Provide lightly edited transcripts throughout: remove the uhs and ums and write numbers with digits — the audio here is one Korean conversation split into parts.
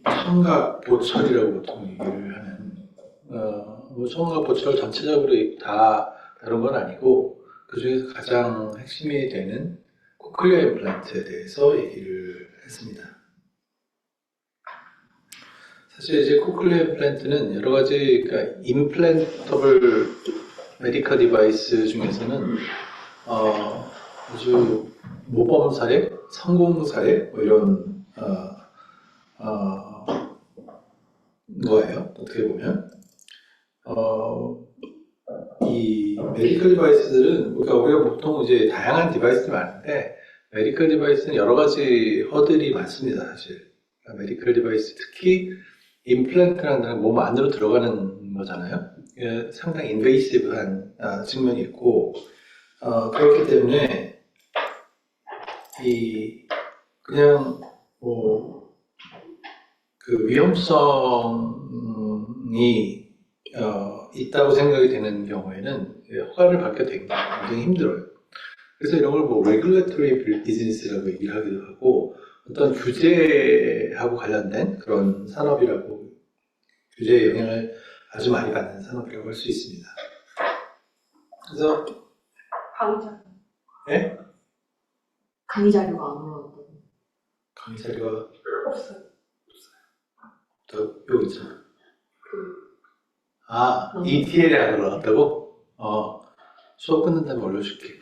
청각 보철이라고 보통 얘기를 하는, 뭐 청각 보철 전체적으로 다 다른 건 아니고 그 중에서 가장 핵심이 되는 코클리아 임플란트에 대해서 얘기를 했습니다. 사실 이제 코클리아 임플란트는 여러 가지, 그러니까 임플란터블 메디컬 디바이스 중에서는 아주 모범 사례, 성공 사례 뭐 이런 거예요. 어떻게 보면 이 메디컬 디바이스들은, 그러니까 우리가 보통 이제 다양한 디바이스들이 많은데 메디컬 디바이스는 여러 가지 허들이 많습니다. 사실 그러니까 메디컬 디바이스, 특히 임플란트라는 몸 안으로 들어가는 거잖아요. 상당히 인베이시브한 측면이 있고, 그렇기 때문에 그냥 뭐 그 위험성이 있다고 생각이 되는 경우에는 허가를 받게 되기 굉장히 힘들어요. 그래서 이런 걸 뭐 레귤레토리 비즈니스라고 얘기를 하기도 하고, 어떤 규제하고 관련된 그런 산업이라고, 규제의 영향을 아주 많이 받는 산업이라고 할 수 있습니다. 그래서 강의 자료. 네? 강의 자료가 안 올라왔다고. 강의 자료가 없어요. 여기 있잖아. ETL에 안 올라왔다고? 수업 끝난 다음에 올려줄게.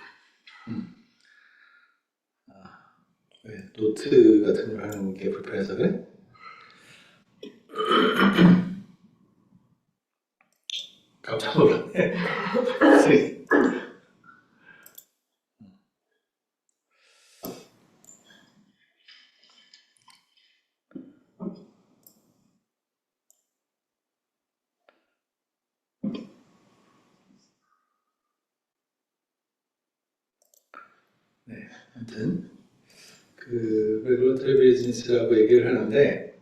왜, 노트 같은 걸 하는 게 불편해서 그래? 깜짝 놀랐네. 네, 아무튼 그 레귤러터리 비즈니스라고 얘기를 하는데,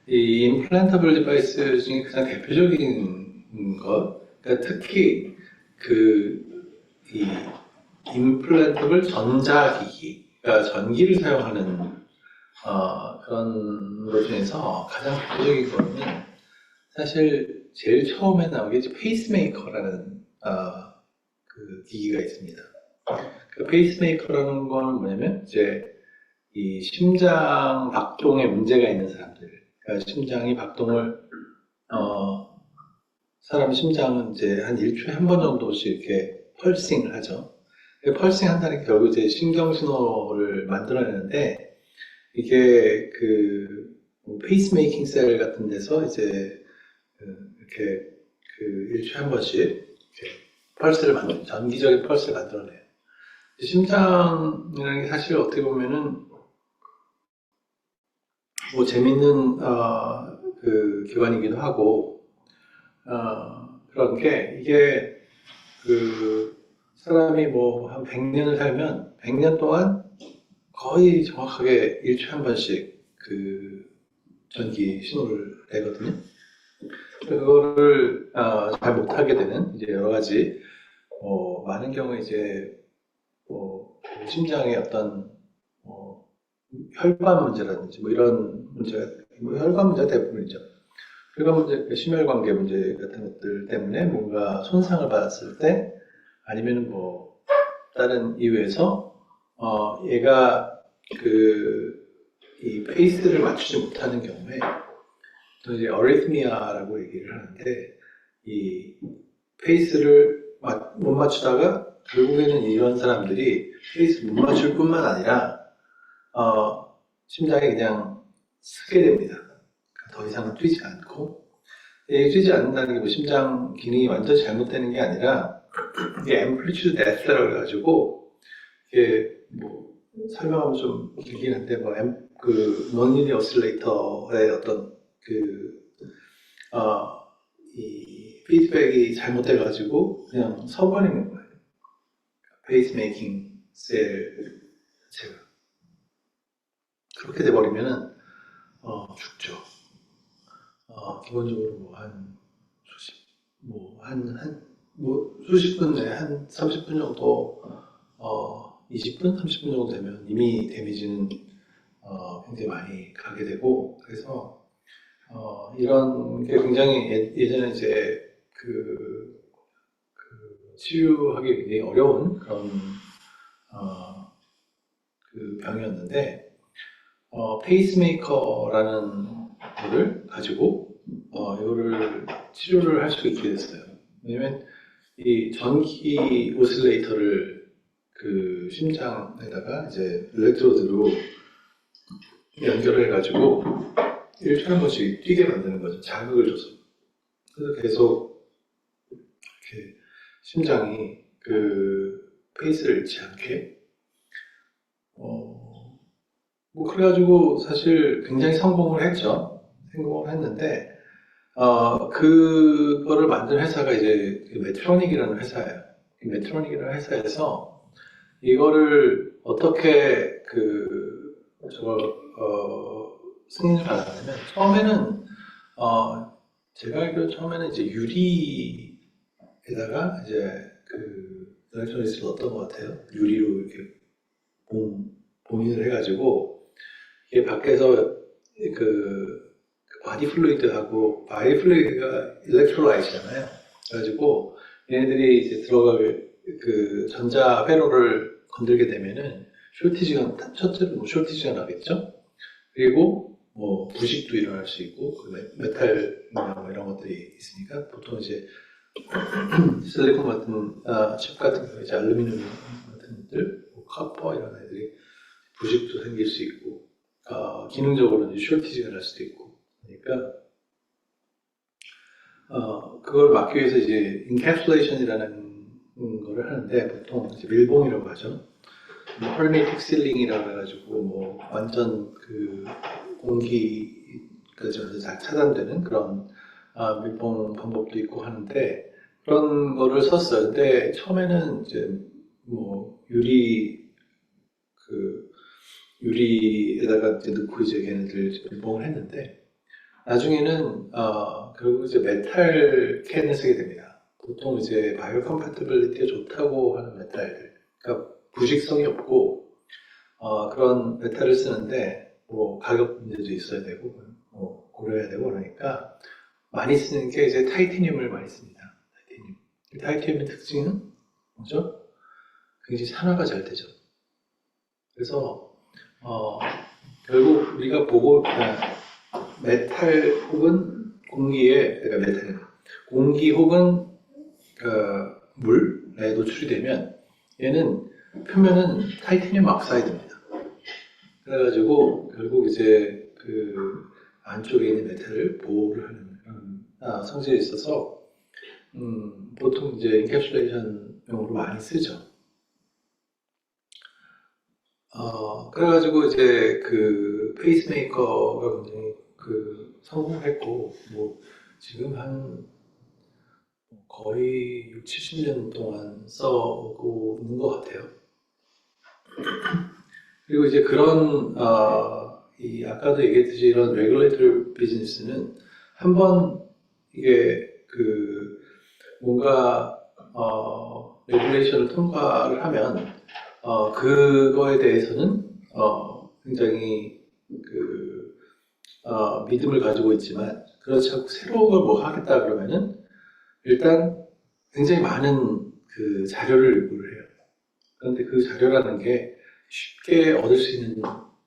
이 임플란터블 디바이스 중에 가장 대표적인 것, 그러니까 특히 이 임플란터블 전자기기, 그러니까 전기를 사용하는 그런 것 중에서 가장 대표적인 거는 사실 제일 처음에 나온 게 페이스메이커라는 그 기기가 있습니다. 그 페이스메이커라는 건 뭐냐면 이제 이 심장 박동에 문제가 있는 사람들, 그러니까 심장이 박동을 사람 심장은 이제 한 일주일에 한 번 정도씩 이렇게 펄싱을 하죠. 펄싱 한다는 게 결국 이제 신경 신호를 만들어내는데, 이게 페이스메이킹 셀 같은 데서 이제 이렇게 일주일에 한 번씩 이렇게 펄스를 전기적인 펄스를 만들어내요. 심장이라는 게 사실 어떻게 보면은 뭐 재밌는 그 기관이기도 하고, 그런 게, 이게 사람이 뭐 한 100년을 살면 100년 동안 거의 정확하게 일주일에 한 번씩 전기 신호를 내거든요. 그거를 잘 못하게 되는 이제 여러 가지 많은 경우에 이제 심장의 어떤 혈관 문제라든지 뭐 이런 문제가, 혈관 문제가 대부분이죠. 혈관 문제, 심혈관계 문제 같은 것들 때문에 뭔가 손상을 받았을 때, 아니면 뭐 다른 이유에서 얘가 이 페이스를 맞추지 못하는 경우에 또 이제 어리스미아라고 얘기를 하는데, 이 페이스를 못 맞추다가 결국에는 이런 사람들이 페이스 못 맞출 뿐만 아니라 심장이 그냥 쓰게 됩니다. 더 이상 뛰지 않고, 뛰지 않는다는 게 뭐 심장 기능이 완전 잘못되는 게 아니라, 이게 앰플리튜드 데스라고 해가지고, 이게 뭐 설명하면 좀 길긴 한데, 뭐 논리니 오실레이터의 어떤 이 피드백이 잘못돼가지고 그냥 서버리는 거예요. 페이스메이킹 셀 자체가. 그렇게 돼버리면은 죽죠. 기본적으로 수십 분 내에 한 30분 정도 20분, 30분 정도 되면 이미 데미지는 굉장히 많이 가게 되고, 그래서 이런 게 굉장히 예전에 이제 그 치료하기 굉장히 어려운 그런 그 병이었는데, 페이스메이커라는 거를 가지고 이거를 치료를 할 수 있게 됐어요. 왜냐면 이 전기 오실레이터를 그 심장에다가 이제 일렉트로드로 연결해 가지고 1초에 한 번씩 뛰게 만드는 거죠. 자극을 줘서. 그래서 계속 이렇게 심장이 그 페이스를 잃지 않게 뭐 그래가지고 사실 굉장히 성공을 했죠. 성공을 했는데 그거를 만든 회사가 이제 그 메트로닉이라는 회사예요. 이 메트로닉이라는 회사에서 이거를 어떻게 저걸 승인을 받았냐면 처음에는 제가 알기로 처음에는 이제 유리에다가 이제 그 일렉트로닉스를 넣었던 것 같아요. 유리로 이렇게 봉인을 해가지고 이게 밖에서 그 바디 플루이드하고 바디 플루이드가 일렉트로라이트잖아요. 그래가지고 얘네들이 이제 들어갈 그 전자 회로를 건들게 되면은 첫째로 뭐 쇼티지가 나겠죠. 그리고 뭐 부식도 일어날 수 있고 그 메탈 뭐 이런 것들이 있으니까 보통 이제 실리콘 같은 칩 같은 경우 이제 알루미늄 같은 것들, 뭐 카퍼 이런 애들이 부식도 생길 수 있고 기능적으로는 쇼티지가 날 수도 있고 그러니까 그걸 막기 위해서 이제 인캡슐레이션이라는 거를 하는데 보통 이제 밀봉이라고 하죠. hermetic sealing이라고 해가지고 뭐 완전 그 공기가 잘 차단되는 그런 밀봉 방법도 있고 하는데 그런 거를 썼어요. 근데 처음에는 이제 뭐 유리에다가 이제 넣고 이제 걔네들 밀봉을 했는데 나중에는 결국 이제 메탈 캔을 쓰게 됩니다. 보통 이제 바이오 컴패티빌리티가 좋다고 하는 메탈들, 그러니까 부식성이 없고 그런 메탈을 쓰는데 뭐 가격 문제도 있어야 되고 뭐 고려해야 되고 그러니까 많이 쓰는 게 이제 타이타늄을 많이 씁니다. 타이타늄의 특징은 뭐죠? 굉장히 산화가 잘 되죠. 그래서 결국 우리가 보고 메탈 혹은 그러니까 메탈, 공기 혹은 물에 노출이 되면 얘는 표면은 타이타늄 oksa이드입니다. 그래가지고 결국 이제 그 안쪽에 있는 메탈을 보호를 하는 그런 성질이 있어서 보통 이제 인캡슐레이션용으로 많이 쓰죠. 그래가지고 이제 그 페이스메이커가 굉장히 성공했고, 뭐, 지금 한 거의 6, 70년 동안 써오고 있는 것 같아요. 그리고 이제 그런, 아까도 얘기했듯이 이런 레귤레이터리 비즈니스는 한번 이게 뭔가, 레귤레이션을 통과를 하면, 그거에 대해서는 굉장히 믿음을 가지고 있지만 그렇지 않고 새로운 걸 뭐 하겠다 그러면은 일단 굉장히 많은 그 자료를 요구를 해요. 그런데 그 자료라는 게 쉽게 얻을 수 있는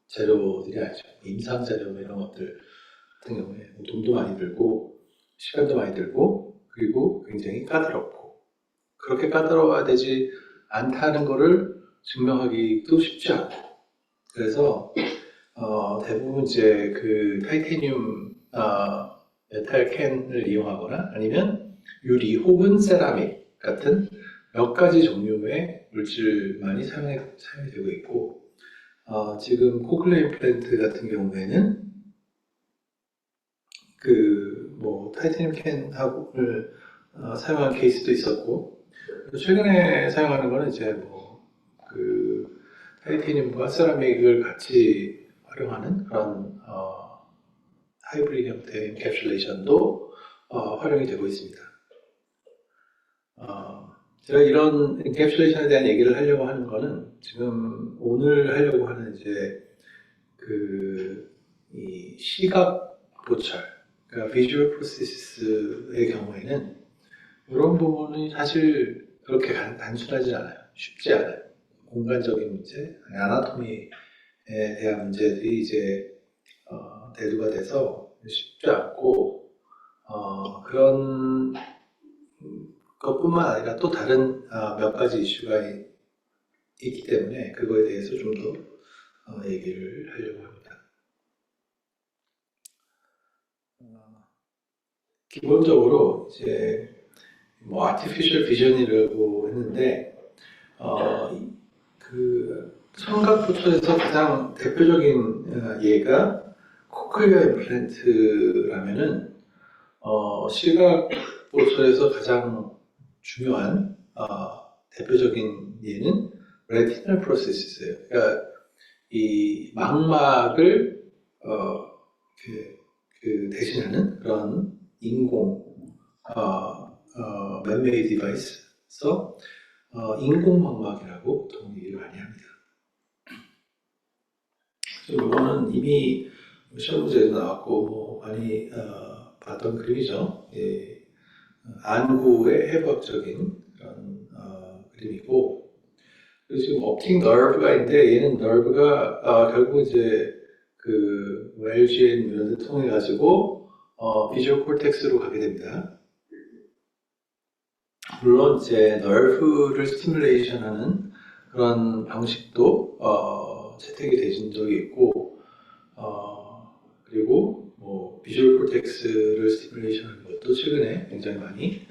자료들이 아니죠. 임상 자료 이런 것들 같은 경우에 뭐 돈도 많이 들고 시간도 많이 들고 그리고 굉장히 까다롭고 그렇게 까다로워야 되지 않다는 거를 증명하기도 쉽지 않고 그래서 대부분 이제 그 타이타늄 메탈 캔을 이용하거나 아니면 유리 혹은 세라믹 같은 몇 가지 종류의 물질만이 사용이 되고 있고 지금 코클레어 임플란트 같은 경우에는 뭐 타이타늄 캔을 사용한 케이스도 있었고 최근에 사용하는 거는 이제 타이타늄과 세라믹을 같이 활용하는 그런 하이브리드 형태의 인캡슐레이션도 활용이 되고 있습니다. 제가 이런 엔캡슐레이션에 대한 얘기를 하려고 하는 거는 지금 오늘 하려고 하는 이제 이 시각 보철, 그러니까 비주얼 프로세스의 경우에는 이런 부분이 사실 그렇게 단순하지 않아요. 쉽지 않아요. 공간적인 문제, 아나토미에 대한 문제들이 이제 대두가 돼서 쉽지 않고 그런 것뿐만 아니라 또 다른 몇 가지 이슈가 있기 때문에 그거에 대해서 좀 더 얘기를 하려고 합니다. 기본적으로 이제 뭐 아티피셜 비전이라고 했는데 그 청각 보철에서 가장 대표적인 예가 코클리어 임플란트라면은 시각 보철에서 가장 중요한 대표적인 예는 레티널 프로세스예요. 그러니까 이 망막을 대신하는 그런 인공 맨메이드 디바이스에서 인공망막이라고 보통 얘기를 많이 합니다. 이거는 이미 시험 문제에도 나왔고 뭐 많이 봤던 그림이죠. 예, 안구의 해부학적인 그런 그림이고, 그리고 지금 옵틱 너브가 있는데 얘는 너브가 결국 이제 그 LGN 이런 데 통해 가지고 비주얼 콜텍스로 가게 됩니다. 물론 이제 너브를 스티뮬레이션하는 그런 방식도 채택이 되신 적이 있고, 그리고 뭐 비주얼 콜텍스를 스티뮬레이션하는 것도 최근에 굉장히 많이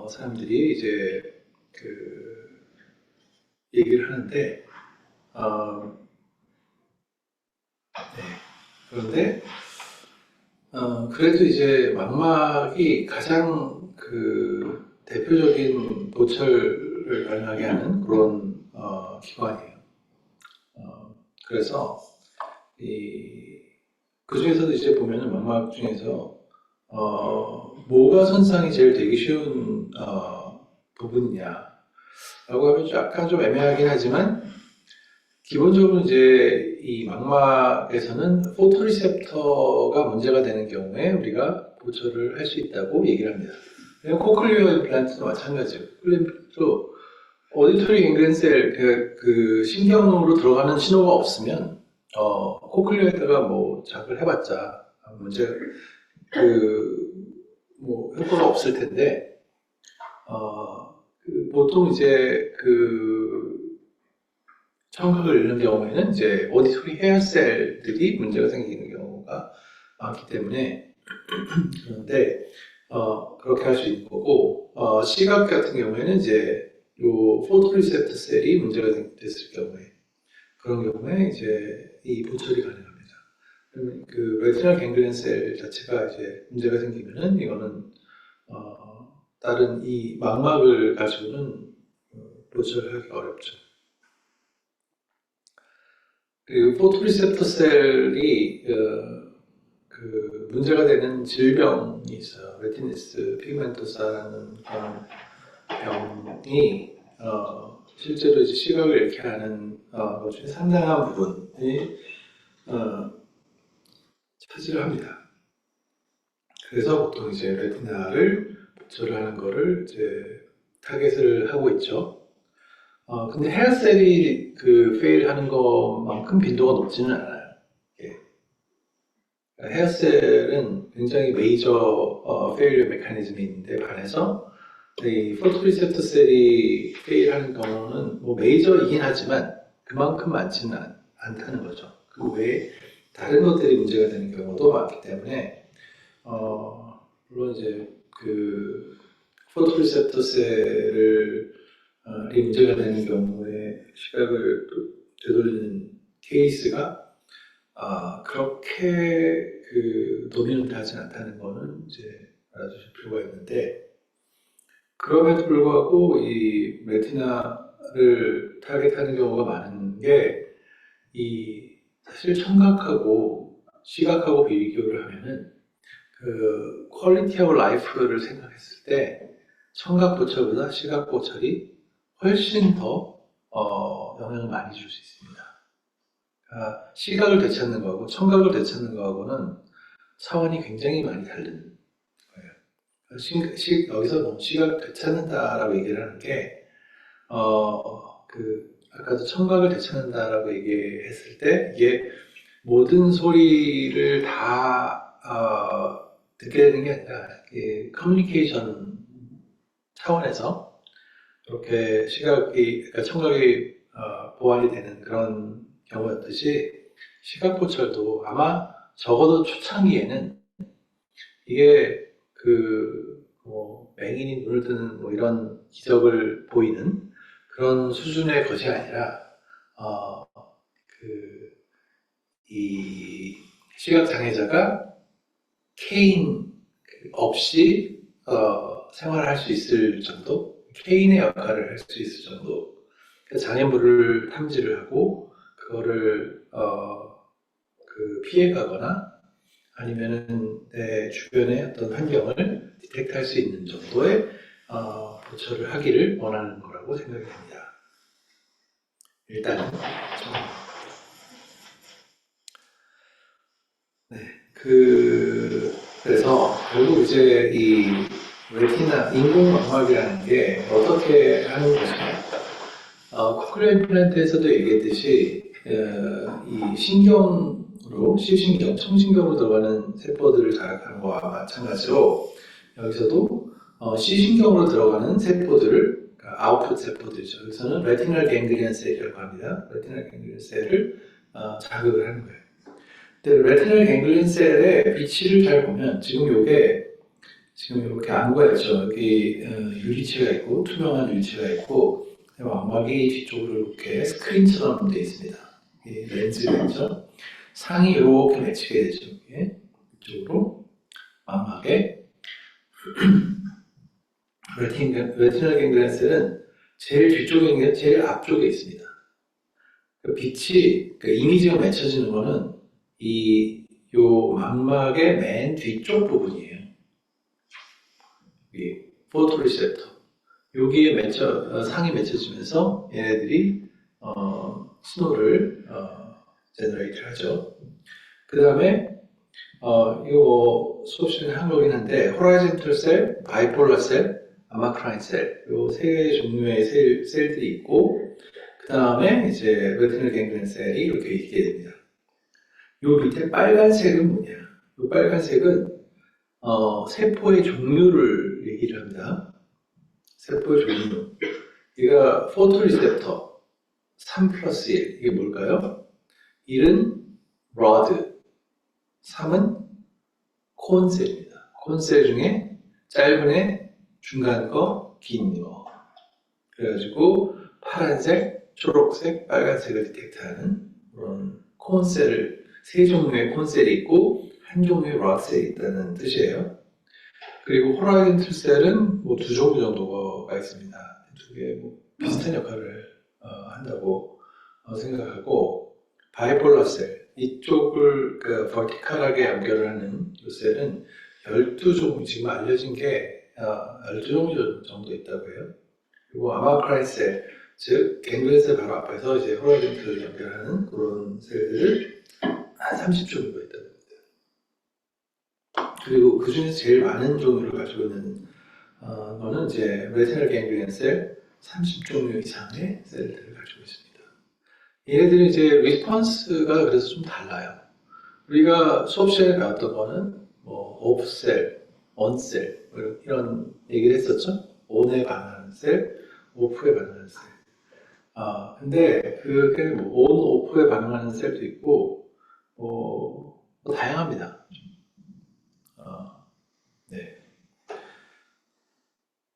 사람들이 이제 얘기를 하는데, 네. 그런데 그래도 이제 망막이 가장 대표적인 보철을 가능하게 하는 그런 기관이에요. 그래서 그 중에서도 이제 보면은 망막 중에서 뭐가 손상이 제일 되기 쉬운 부분이냐라고 하면 약간 좀 애매하긴 하지만, 기본적으로 이제 이 망막에서는 포토리셉터가 문제가 되는 경우에 우리가 보철을 할 수 있다고 얘기를 합니다. 코클리어 임플란트도 마찬가지예요. 코클리어 임플란트도 오디토리 갱글렌셀, 그 신경으로 들어가는 신호가 없으면 코클리어에다가 뭐 작을 해봤자 문제 뭐 효과가 없을 텐데, 보통 이제 청각을 잃는 경우에는 이제 오디토리 헤어셀들이 문제가 생기는 경우가 많기 때문에 그런데 그렇게 할 수 있는 거고, 시각 같은 경우에는 이제 요 포토리셉터 셀이 문제가 됐을 경우에, 그런 경우에 이제 이 보철이 가능합니다. 그러면 그 레티널 갱글리언 셀 자체가 이제 문제가 생기면은 이거는 다른 이 망막을 가지고는 보철하기 어렵죠. 그리고 포토리셉터 셀이 문제가 되는 질병이 있어요. 레티니스 피그멘토사라는 그런 병이 실제로 이제 시각을 잃게 하는 것 중에 상당한 부분이 차지를 합니다. 그래서 보통 이제 레티나를 보철을 하는 거를 이제 타겟을 하고 있죠. 근데 헤어셀이 페일하는 것만큼 빈도가 높지는 않아요. 예. 헤어셀은 굉장히 메이저 페일리어 메커니즘이 있는데 반해서 이 포토리셉터 셀이 페일하는 경우는 뭐 메이저이긴 하지만 그만큼 많지는 않다는 거죠. 그 외에 다른 것들이 문제가 되는 경우도 많기 때문에 물론 이제 포토리셉터 셀을 이 문제가 되는 경우에 시각을 되돌리는 케이스가 그렇게 도미넌트하지 않다는 거는 이제 알아주실 필요가 있는데, 그럼에도 불구하고 이 레티나를 타겟하는 경우가 많은 게, 사실 청각하고 시각하고 비교를 하면은 퀄리티 오브 라이프를 생각했을 때 청각보철보다 시각보철이 훨씬 더 영향을 많이 줄 수 있습니다. 그러니까 시각을 되찾는 거하고 청각을 되찾는 거하고는 차원이 굉장히 많이 다른 거예요. 여기서 뭐 시각을 되찾는다라고 얘기를 하는 게, 아까도 청각을 되찾는다라고 얘기했을 때, 이게 모든 소리를 다, 듣게 되는 게 아니라, 커뮤니케이션 차원에서, 이렇게 그러니까 청각이, 보완이 되는 그런 경우였듯이, 시각보철도 아마 적어도 초창기에는 이게 맹인이 눈을 뜨는 뭐 이런 기적을 보이는 그런 수준의 것이 아니라, 이 시각장애자가 케인 없이 생활할 수 있을 정도, 케인의 역할을 할 수 있을 정도, 장애물을 탐지를 하고 그거를 피해가거나 아니면은 내 주변의 어떤 환경을 디텍트할 수 있는 정도의 보철을 하기를 원하는 거라고 생각이 됩니다. 일단은 그래서 결국 이제 이 레티나 인공망막이라는 게 어떻게 하는 것이냐, 코클리어 임플란트에서도 얘기했듯이 이 신경으로 시신경, 청신경으로 들어가는 세포들을 자극하는 거와 마찬가지로 여기서도 시신경으로 들어가는 세포들을, 그러니까 아웃풋 세포들이죠. 여기서는 레티널 갱글리언 셀이라고 합니다. 레티널 갱글리언 셀을 자극을 하는 거예요. 근데 레티널 갱글리언 셀의 위치를 잘 보면 지금 이렇게 안구가 있죠. 여기 유리체가 있고 투명한 유리체가 있고 망막이 뒤쪽으로 이렇게 스크린처럼 되어 있습니다. 이 렌즈가 있죠. 상이 이렇게 맺히게 되죠. 이쪽으로 망막에 레티널 갱글리언 셀은 제일 뒤쪽에 있는 게 제일 앞쪽에 있습니다. 그 빛이, 그 이미지가 맺혀지는 거는 요 망막의 맨 뒤쪽 부분이에요. 이 포토리셉터. 여기에 상이 맺혀지면서 얘네들이 신호를 제너레이트 하죠. 그 다음에 이거 수업 시간에 한 거긴 한데 호라이즌털 셀, 바이폴라 셀, 아마크라인 셀, 요 세 종류의 셀들이 있고 그 다음에 이제 레티널 갱글리언 셀이 이렇게 있게 됩니다. 요 밑에 빨간색은 뭐냐? 요 빨간색은 세포의 종류를 얘기를 합니다. 세포의 종류. 이가 포토리셉터 3+1. 이게 뭘까요? 1은 로드, 3은 콘셀입니다. 콘셀 중에 짧은 애, 중간 거, 긴 거. 그래가지고 파란색, 초록색, 빨간색을 디텍트하는 그런 콘셀을, 세 종류의 콘셀이 있고 한 종류의 로드셀이 있다는 뜻이에요. 그리고 호라이즌털 셀은 뭐 2종류 정도가 있습니다. 두 개 뭐 비슷한 역할을 한다고 생각하고, 바이폴라 셀, 이쪽을 버티컬하게 연결을 하는 이 셀은 12종류, 지금 알려진 게 12종류 정도 있다고 해요. 그리고 아마크라인 셀, 즉 갱글리언 셀 바로 앞에서 이제 호라이즌털을 연결하는 그런 셀들을 한 30종류가 있다고 합니다. 그리고 그 중에서 제일 많은 종류를 가지고 있는 거는 이제 레티널 갱글리언 셀 30종류 이상의 셀들을 가지고 있습니다. 얘네들이 이제 리스폰스가 그래서 좀 달라요. 우리가 수업 시간에 배웠던 거는 뭐 오프 셀, on 셀 이런 얘기를 했었죠. on에 반응하는 셀, off에 반응하는 셀. 근데 그게 뭐 on, off에 반응하는 셀도 있고 뭐 다양합니다. 네.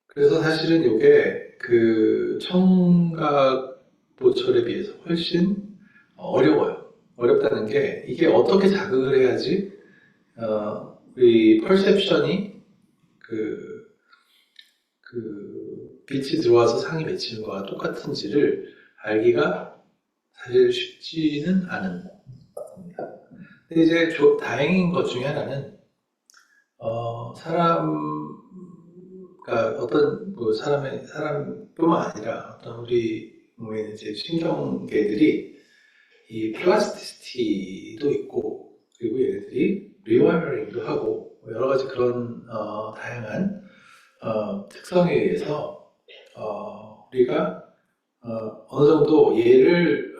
그래서 사실은 이게 그 청각 보철에 비해서 훨씬 어려워요. 어렵다는 게 이게 어떻게 자극을 해야지 우리 퍼셉션이 빛이 들어와서 상이 맺히는 거와 똑같은지를 알기가 사실 쉽지는 않은 겁니다. 근데 이제 다행인 것 중에 하나는 사람 그러니까 어떤 뭐 사람뿐만 아니라 어떤 우리 몸에 있는 이제 신경계들이 이 플라스티시티도 있고, 그리고 얘네들이 리와이어링도 하고, 뭐 여러 가지 그런 다양한 특성에 의해서 우리가 어느 정도 얘를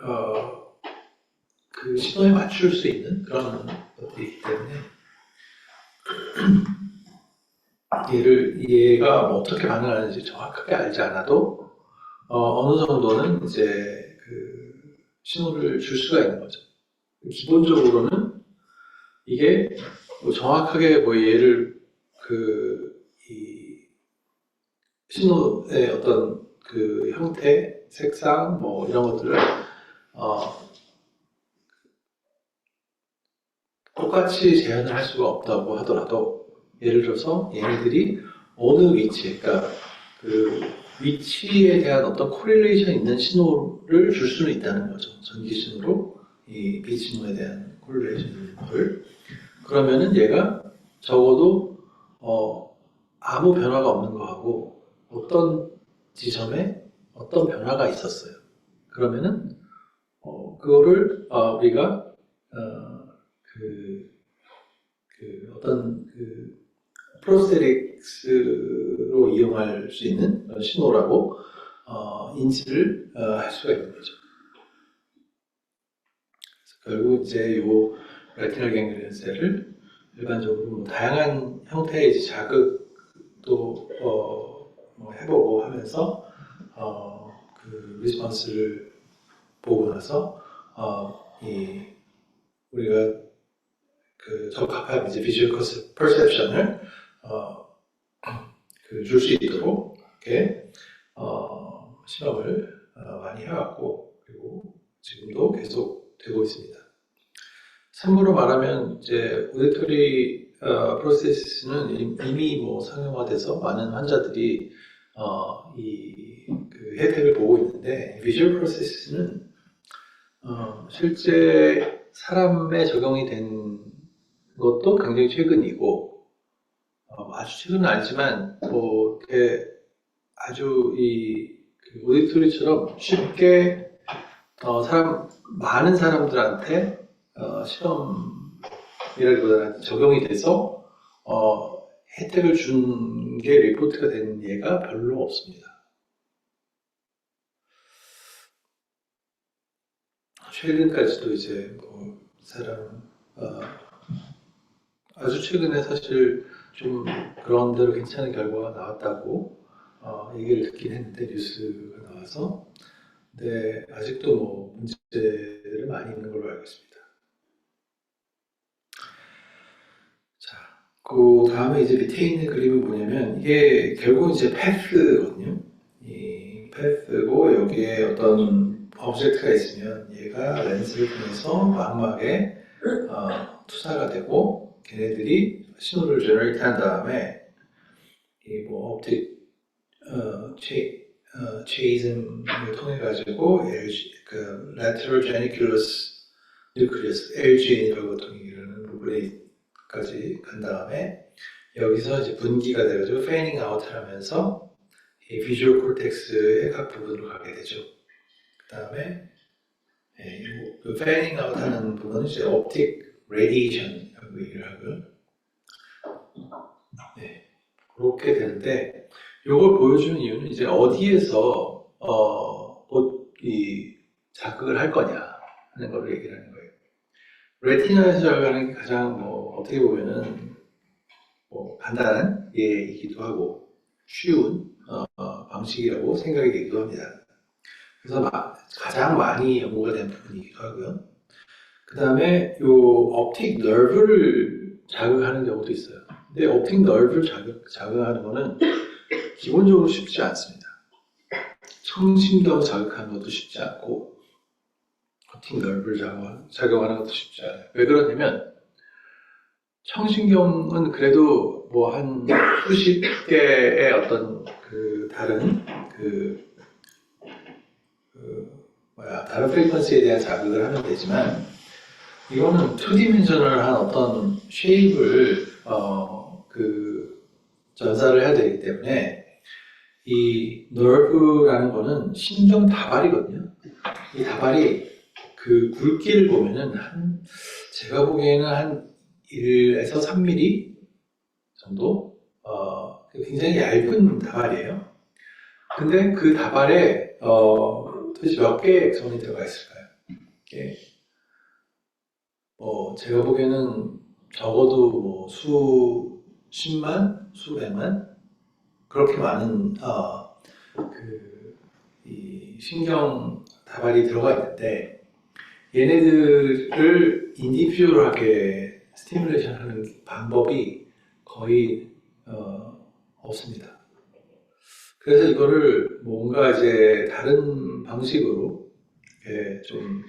그 신호에 맞출 수 있는 그런 것들이 있기 때문에 얘가 뭐 어떻게 반응하는지 정확하게 알지 않아도 어느 정도는 이제 그 신호를 줄 수가 있는 거죠. 기본적으로는 이게 뭐 정확하게 뭐 얘를 이 신호의 어떤 그 형태, 색상 뭐 이런 것들을 똑같이 재현을 할 수가 없다고 하더라도, 예를 들어서 얘네들이 어느 위치, 그러니까 그 위치에 대한 어떤 코릴레이션 있는 신호를 줄 수는 있다는 거죠. 전기 신호로 이 빛 신호에 대한 코릴레이션 있는 거를. 그러면은 얘가 적어도 아무 변화가 없는 거하고 어떤 지점에 어떤 변화가 있었어요. 그러면은 그거를 우리가 어떤 프로스테틱스로 이용할 수 있는 신호라고 인지를 할 수가 있는 거죠. 그래서 결국 이제 요 레티널 갱글리온셀을 일반적으로 뭐 다양한 형태의 이제 자극도 뭐 해보고 하면서 그 리스폰스를 보고 나서 우리가 그 적합한 이제 비주얼 퍼셉션을 줄 수 있도록 이렇게 실험을 많이 해왔고, 그리고 지금도 계속 되고 있습니다. 참고로 말하면 이제 오디토리 프로세스는 이미 뭐 상용화돼서 많은 환자들이 그 혜택을 보고 있는데, 비주얼 프로세스는 실제 사람에 적용이 된 것도 굉장히 최근이고, 아주 최근은 아니지만 뭐 이렇게 아주 그 오디토리처럼 쉽게 많은 사람들한테 실험이라기보다는 적용이 돼서 혜택을 준 게 리포트가 된 예가 별로 없습니다. 최근까지도 이제 뭐 아주 최근에 사실 좀 그런 대로 괜찮은 결과가 나왔다고 얘기를 듣긴 했는데, 뉴스가 나와서. 근데 아직도 뭐 문제들이 많이 있는 걸로 알고 있습니다. 자, 그 다음에 이제 밑에 있는 그림은 뭐냐면, 이게 결국 이제 패스거든요. 이 패스고, 여기에 어떤 오브젝트가 있으면 얘가 렌즈를 통해서 망막에 투사가 되고, 걔네들이 신호를 제너레이트 한 다음에 이 뭐 옵틱 체이즘을 통해 가지고 그 lateral geniculus nucleus LGN이라고 이라는 부분에까지 간 다음에, 여기서 이제 분기가 돼가지고 fanning out을 하면서 이 비주얼 콜텍스의 각 부분으로 가게 되죠. 그 다음에 그 fanning out 하는 부분은 이제 optic radiation이라고 얘기를 하고요. 네, 그렇게 되는데, 이걸 보여주는 이유는 이제 어디에서 이 자극을 할 거냐 하는 걸 얘기를 하는 거예요. 레티나에서 자극하는 게 가장 뭐 어떻게 보면은 뭐 간단한 예이기도 하고 쉬운 방식이라고 생각이 되기도 합니다. 그래서 가장 많이 연구가 된 부분이기도 하고요. 그 다음에 요 옵틱 너브를 자극하는 경우도 있어요. 근데 옵틱 너브를 자극하는 거는 기본적으로 쉽지 않습니다. 청신경 자극하는 것도 쉽지 않고, 옵틱 너브를 자극하는 것도 쉽지 않아요. 왜 그러냐면, 청신경은 그래도 뭐 한 수십 개의 어떤 그 다른 다른 프리퀀시에 대한 자극을 하면 되지만, 이거는 2디멘셔널한 어떤 쉐입을 전사를 해야 되기 때문에 이 nerve라는 거는 신경 다발이거든요. 이 다발이 그 굵기를 보면은 제가 보기에는 한 1에서 3mm 정도 굉장히 얇은 다발이에요. 근데 그 다발에 도대체 몇 개의 액선이 들어가 있을까요? 이게 제가 보기에는 적어도 뭐 수십만, 수백만 그렇게 많은 이 신경 다발이 들어가 있는데 얘네들을 인디비주얼하게 스티뮬레이션 하는 방법이 거의 없습니다. 그래서 이거를 뭔가 이제 다른 방식으로 이렇게 좀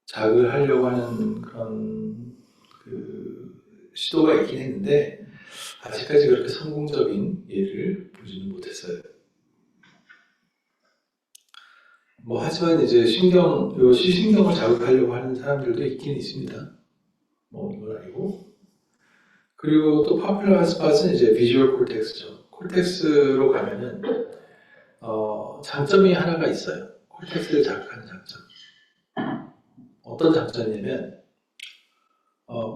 자극을 하려고 하는 그런 시도가 있긴 했는데 아직까지 그렇게 성공적인 예를 보지는 못했어요. 뭐 하지만 이제 시신경을 자극하려고 하는 사람들도 있긴 있습니다. 뭐 이건 아니고. 그리고 또 파퓰러 스팟은 이제 비주얼 콜텍스죠. 콜텍스로 가면은 장점이 하나가 있어요. 콜텍스를 자극하는 장점. 어떤 장점이냐면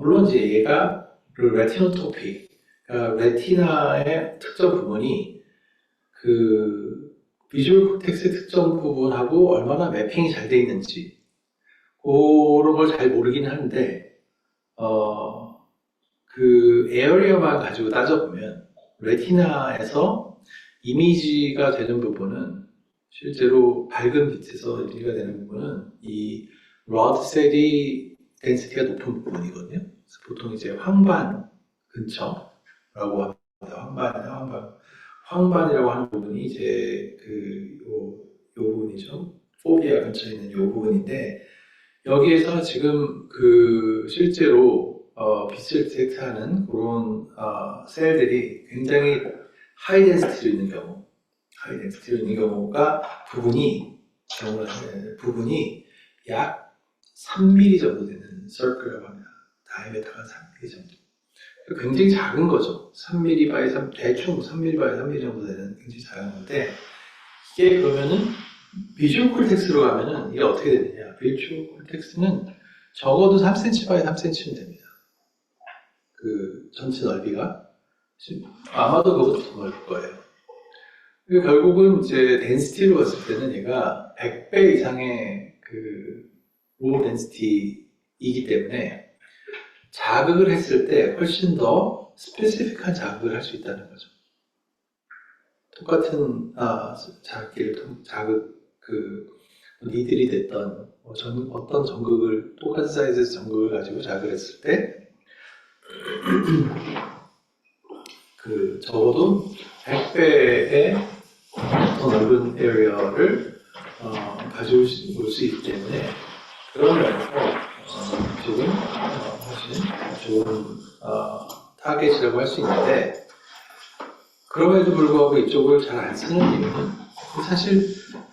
물론 이제 얘가 레티노토피, 그러니까 레티나의 특정 부분이 그 비주얼 콜텍스의 특정 부분하고 얼마나 매핑이 잘 돼 있는지 그런 걸 잘 모르긴 하는데 그 에어리어만 가지고 따져보면 레티나에서 이미지가 되는 부분은 실제로 밝은 빛에서 이미지가 되는 부분은 이 로드 셀이 덴시티가 높은 부분이거든요. 그래서 보통 이제 황반 근처라고 합니다. 황반이라고 하는 부분이 이제 요 부분이죠. 포비아 근처에 있는 요 부분인데 여기에서 지금 실제로 빛을 디텍트하는 그런 셀들이 굉장히 하이 덴시티로 있는 경우가 부분이 약 3mm 정도 되는 서클이라고 합니다. 다이아메터가 3mm 정도. 굉장히 작은 거죠. 3mm 바이 3, 대충 3mm 바이 3mm 정도 되는 굉장히 작은 건데 이게 그러면은 비주얼 콜텍스로 가면은 이게 어떻게 되느냐? 비주얼 콜텍스는 적어도 3cm 바이 3cm는 됩니다. 그 전체 넓이가 아마도 그것도 더 넓을 거예요. 그리고 결국은 이제 덴시티로 봤을 때는 얘가 100배 이상의 로우 덴시티이기 때문에 자극을 했을 때 훨씬 더 스페시픽한 자극을 할 수 있다는 거죠. 똑같은 니들이 됐던 어떤 전극을 똑같은 사이즈의 전극을 가지고 자극을 했을 때 적어도 100배의 더 넓은 에어리어를 가져올 수 있기 때문에 그런 면에서 지금 훨씬 좋은 타겟이라고 할 수 있는데 그럼에도 불구하고 이쪽을 잘 안 쓰는 이유는 사실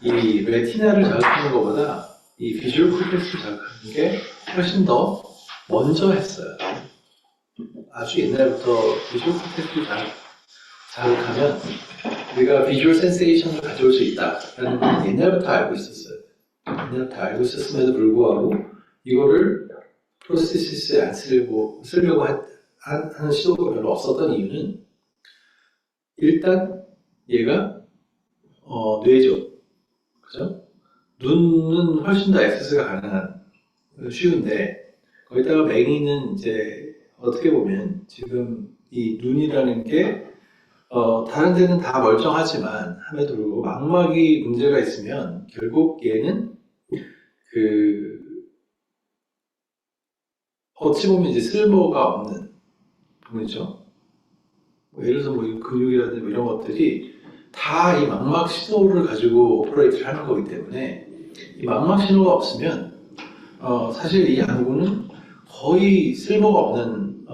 이 레티나를 자극하는 것보다 이 비주얼 콜텍스를 자극하는 게 훨씬 더 먼저 했어요. 아주 옛날부터 비주얼 콜텍스를 자극하면 우리가 비주얼 센세이션을 가져올 수 있다라는 건 옛날부터 알고 있었어요. 옛날부터 알고 있었음에도 불구하고 이거를 프로세시스에 안 쓰려고 하는 시도가 별로 없었던 이유는 일단 얘가 뇌죠. 그죠? 눈은 훨씬 더 액세스가 가능한 쉬운데 거기다가 맹이는 이제 어떻게 보면 지금 이 눈이라는 게 다른 데는 다 멀쩡하지만 함에도 불구하고 망막이 문제가 있으면 결국 얘는 어찌 보면 이제 쓸모가 없는 부분이죠. 예를 들어서 뭐 근육이라든지 뭐 이런 것들이 다 이 망막 신호를 가지고 오퍼레이트를 하는 거기 때문에 이 망막 신호가 없으면 사실 이 안구는 거의 쓸모가 없는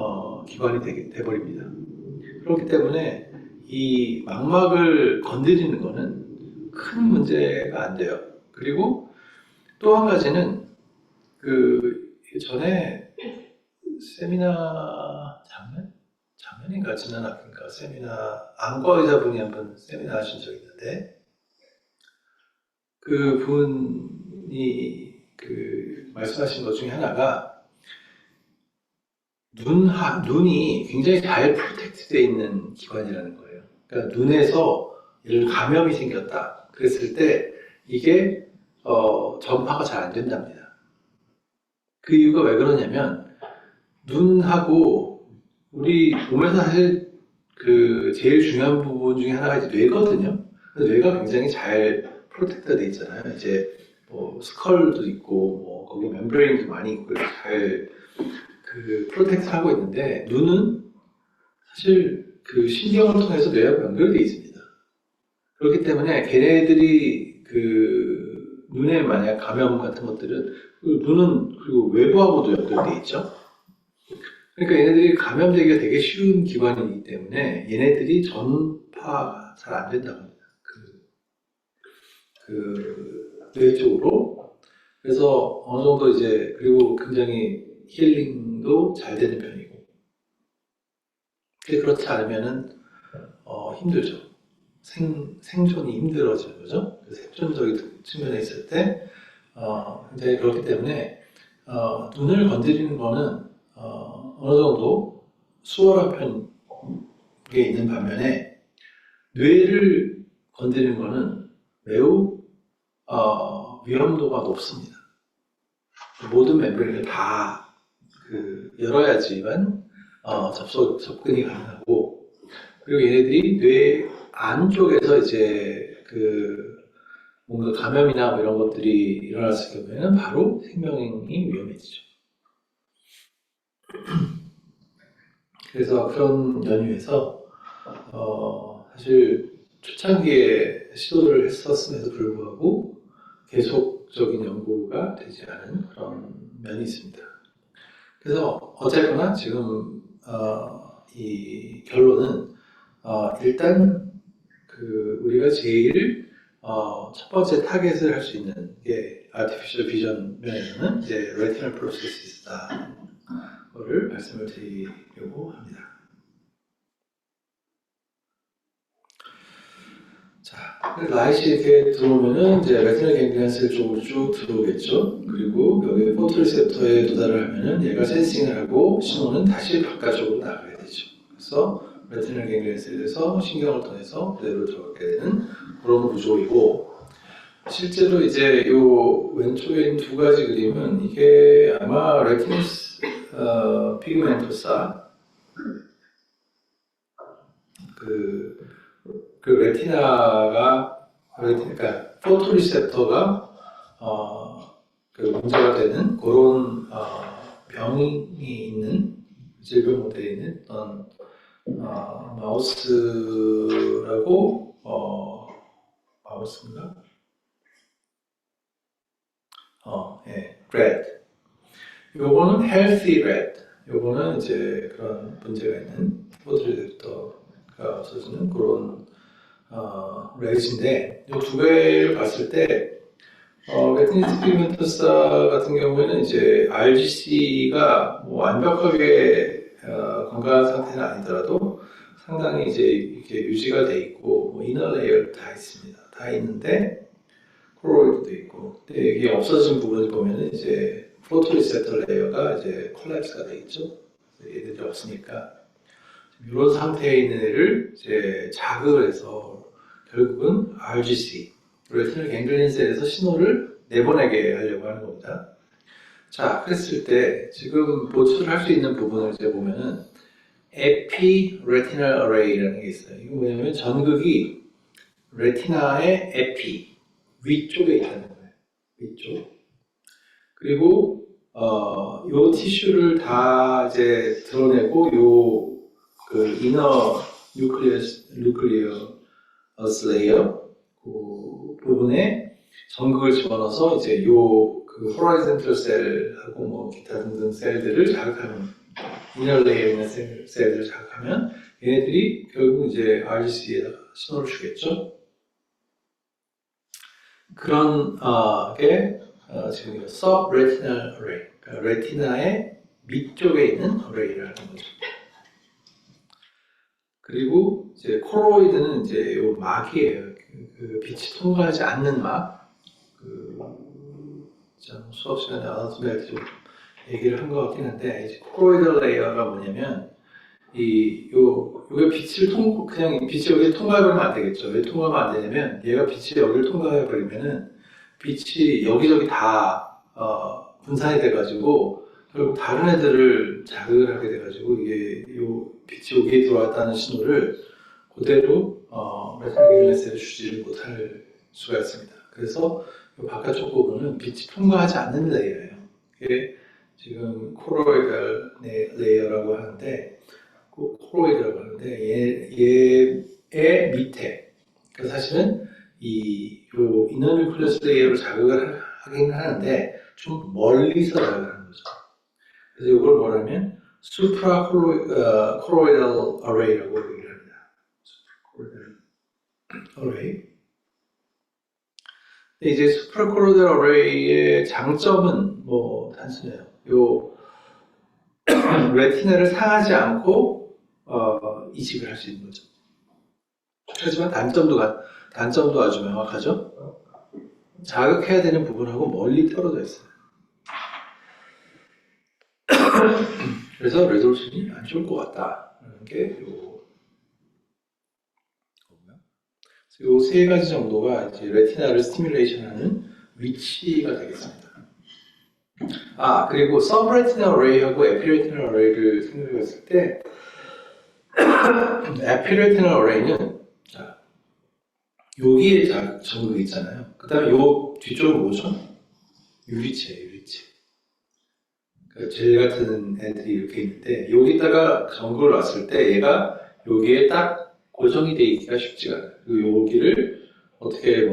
기관이 돼버립니다. 그렇기 때문에 이 망막을 건드리는 거는 큰 문제가 안 돼요. 그리고 또 한 가지는 전에 세미나 장면? 작년인가 지난학기인가 세미나 안과 의사분이 한번 세미나 하신 적이 있는데 그 분이 그 말씀하신 것 중에 하나가 눈이 굉장히 잘 프로텍트되어 있는 기관이라는 거예요. 그러니까 눈에서 예를 들어 감염이 생겼다 그랬을 때 이게 전파가 잘 안 된답니다. 그 이유가 왜 그러냐면 눈하고 우리 몸에서 사실 그 제일 중요한 부분 중에 하나가 이제 뇌거든요. 뇌가 굉장히 잘 프로텍트가 돼 있잖아요. 이제 뭐 스컬도 있고 뭐 거기 멤브레인도 많이 있고 잘 그 프로텍트 하고 있는데 눈은 사실 그 신경을 통해서 뇌하고 연결되어 있습니다. 그렇기 때문에 걔네들이 그 눈에 만약 감염 같은 것들은 그 눈은 그리고 외부하고도 연결되어 있죠. 그러니까 얘네들이 감염되기가 되게 쉬운 기관이기 때문에 얘네들이 전파가 잘 안 된다고 합니다. 뇌 쪽으로. 그래서 어느 정도 이제, 그리고 굉장히 힐링도 잘 되는 편이고. 근데 그렇지 않으면은, 힘들죠. 생존이 힘들어지는 거죠. 생존적인 측면에 있을 때, 굉장히 그렇기 때문에, 눈을 건드리는 거는, 어느 정도 수월한 편에 있는 반면에, 뇌를 건드리는 거는 매우 위험도가 높습니다. 모든 멤브레인을 다 열어야지만 접근이 가능하고, 그리고 얘네들이 뇌 안쪽에서 이제 뭔가 감염이나 뭐 이런 것들이 일어났을 경우에는 바로 생명이 위험해지죠. 그래서 그런 연유에서 사실 초창기에 시도를 했었음에도 불구하고 계속적인 연구가 되지 않은 그런 면이 있습니다. 그래서 어쨌거나 지금 이 결론은 일단 우리가 제일 첫 번째 타겟을 할 수 있는 게 Artificial Vision 면에서는 이제 Retinal Processes다. 거를 말씀을 드리려고 합니다. 자, 라이트이 이렇게 들어오면은 이제 레티널 갱글리언 셀 쪽으로 쭉 들어오겠죠. 그리고 여기 포토리셉터에 도달을 하면은 얘가 센싱을 하고 신호는 다시 바깥쪽으로 나가게 되죠. 그래서 레티널 갱글리언 셀에서 신경을 통해서 뇌로 들어가게 되는 그런 구조이고, 실제로 이제 요 왼쪽에 있는 두 가지 그림은 이게 아마 레티니스 피그멘토사 그 레티나가 그러니까 포토리셉터가 문제가 되는 그런 병이 있는 질병 모델에 있는 어떤 마우스라고 마우스인가? 예, rat. 요거는 healthy rat. 요거는 이제 그런 문제가 있는 포토리셉터가 없어지는 그런 rat인데, 이 두 개를 봤을 때 레티니스 피그멘토사 같은 경우에는 이제 RGC가 뭐 완벽하게 건강한 상태는 아니더라도 상당히 이제 이렇게 유지가 돼 있고 뭐 이너 레이어 다 있습니다. 다 있는데 콜로이드도 있고, 근데 이게 없어진 부분을 보면은 이제 포토리셉터 레이어가 이제 콜랩스가 돼 있죠. 얘들이 없으니까 이런 상태에 있는 애를 이제 자극을 해서 결국은 RGC, 레티널 갱글리언 셀에서 신호를 내보내게 하려고 하는 겁니다. 자, 그랬을 때 지금 보충을 할 수 있는 부분을 이제 보면은 에피 레티널 어레이라는 게 있어요. 이거 뭐냐면 전극이 레티나의 에피 위쪽에 있다는 거예요. 위쪽. 그리고 요 티슈를 다 이제 드러내고 요 이너 뉴클리어스 레이어 그 부분에 전극을 집어넣어서 이제 호라이즌털 셀하고 뭐 기타 등등 셀들을 자극하는 이너 레이어에 있는 셀들을 자극하면 얘네들이 결국 이제 RGC에다가 신호를 주겠죠. 그런 게 지금 subretinal array, 그러니까 레티나의 밑쪽에 있는 어레이라는 거죠. 그리고 이제 콜로이드는 이제 요 막이에요. 그 빛이 통과하지 않는 막. 수업 시간에 아나토미할 때 좀 얘기를 한 것 같긴 한데, 이제 콜로이드 레이어가 뭐냐면, 요게 그냥 빛이 여기를 통과해버리면 안 되겠죠. 왜 통과하면 안 되냐면, 얘가 빛이 여기를 통과해버리면은, 빛이 여기저기 다, 분산이 돼가지고, 결국 다른 애들을 자극을 하게 돼가지고, 이게, 빛이 여기에 들어왔다는 신호를 그대로, 레티나 기준에서 주지를 못할 수가 있습니다. 그래서, 이 바깥쪽 부분은 빛이 통과하지 않는 레이어예요. 이게 지금 콜로이드 레이어라고 하는데, 콜로이드라고 하는데, 얘의 밑에, 그러니까 사실은 요 이너뉴클레스 레이어를 자극을 하긴 하는데, 좀 멀리서 자극을 하는 거죠. 그래서 이걸 뭐라면, 수프라 콜로이달 어레이라고 얘기를 합니다. 수프라 콜로이달 어레이. 이제 수프라콜로이달 어레이의 장점은 뭐 단순해요. 요 레티나를 상하지 않고 이식을 할 수 있는 거죠. 하지만 단점도 아주 명확하죠. 자극해야 되는 부분하고 멀리 떨어져 있어요. 그래서 레졸루션이 안 좋을 것 같다라는 게 요 세 가지 정도가 이제 레티나를 스티뮬레이션하는 위치가 되겠습니다. 그리고 서브레티나 어레이하고 에피레티나 어레이를 생각해 봤을 때 에피레티나 어레이는 여기에 전극이 있잖아요. 그 다음에 요 뒤쪽은 뭐죠? 유리체예요, 유리체. 그러니까 젤 같은 애들이 이렇게 있는데 여기다가 전극을 놨을 때 얘가 여기에 딱 고정이 되어 있기가 쉽지가 않아요. 그리고 여기를 어떻게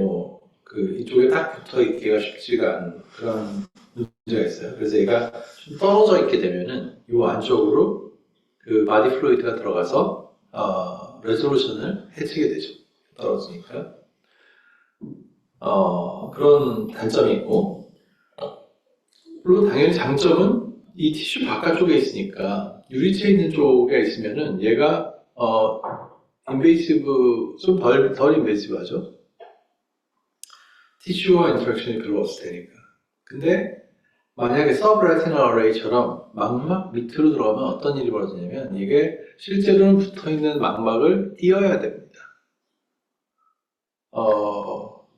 이쪽에 딱 붙어 있기가 쉽지가 않은 그런 문제가 있어요. 그래서 얘가 좀 떨어져 있게 되면은 이 안쪽으로 그 바디 플루이드가 들어가서 레졸루션을 해치게 되죠. 떨어지니까. 그런 단점이 있고, 물론 당연히 장점은 이 티슈 바깥쪽에 있으니까 유리체 있는 쪽에 있으면은 얘가 인베이시브, 좀 덜 인베이시브하죠. 티슈와 인터랙션이 별로 없을 테니까. 근데 만약에 서브레티나 어레이처럼 망막 밑으로 들어가면 어떤 일이 벌어지냐면 이게 실제로는 붙어있는 망막을 띄어야 됩니다.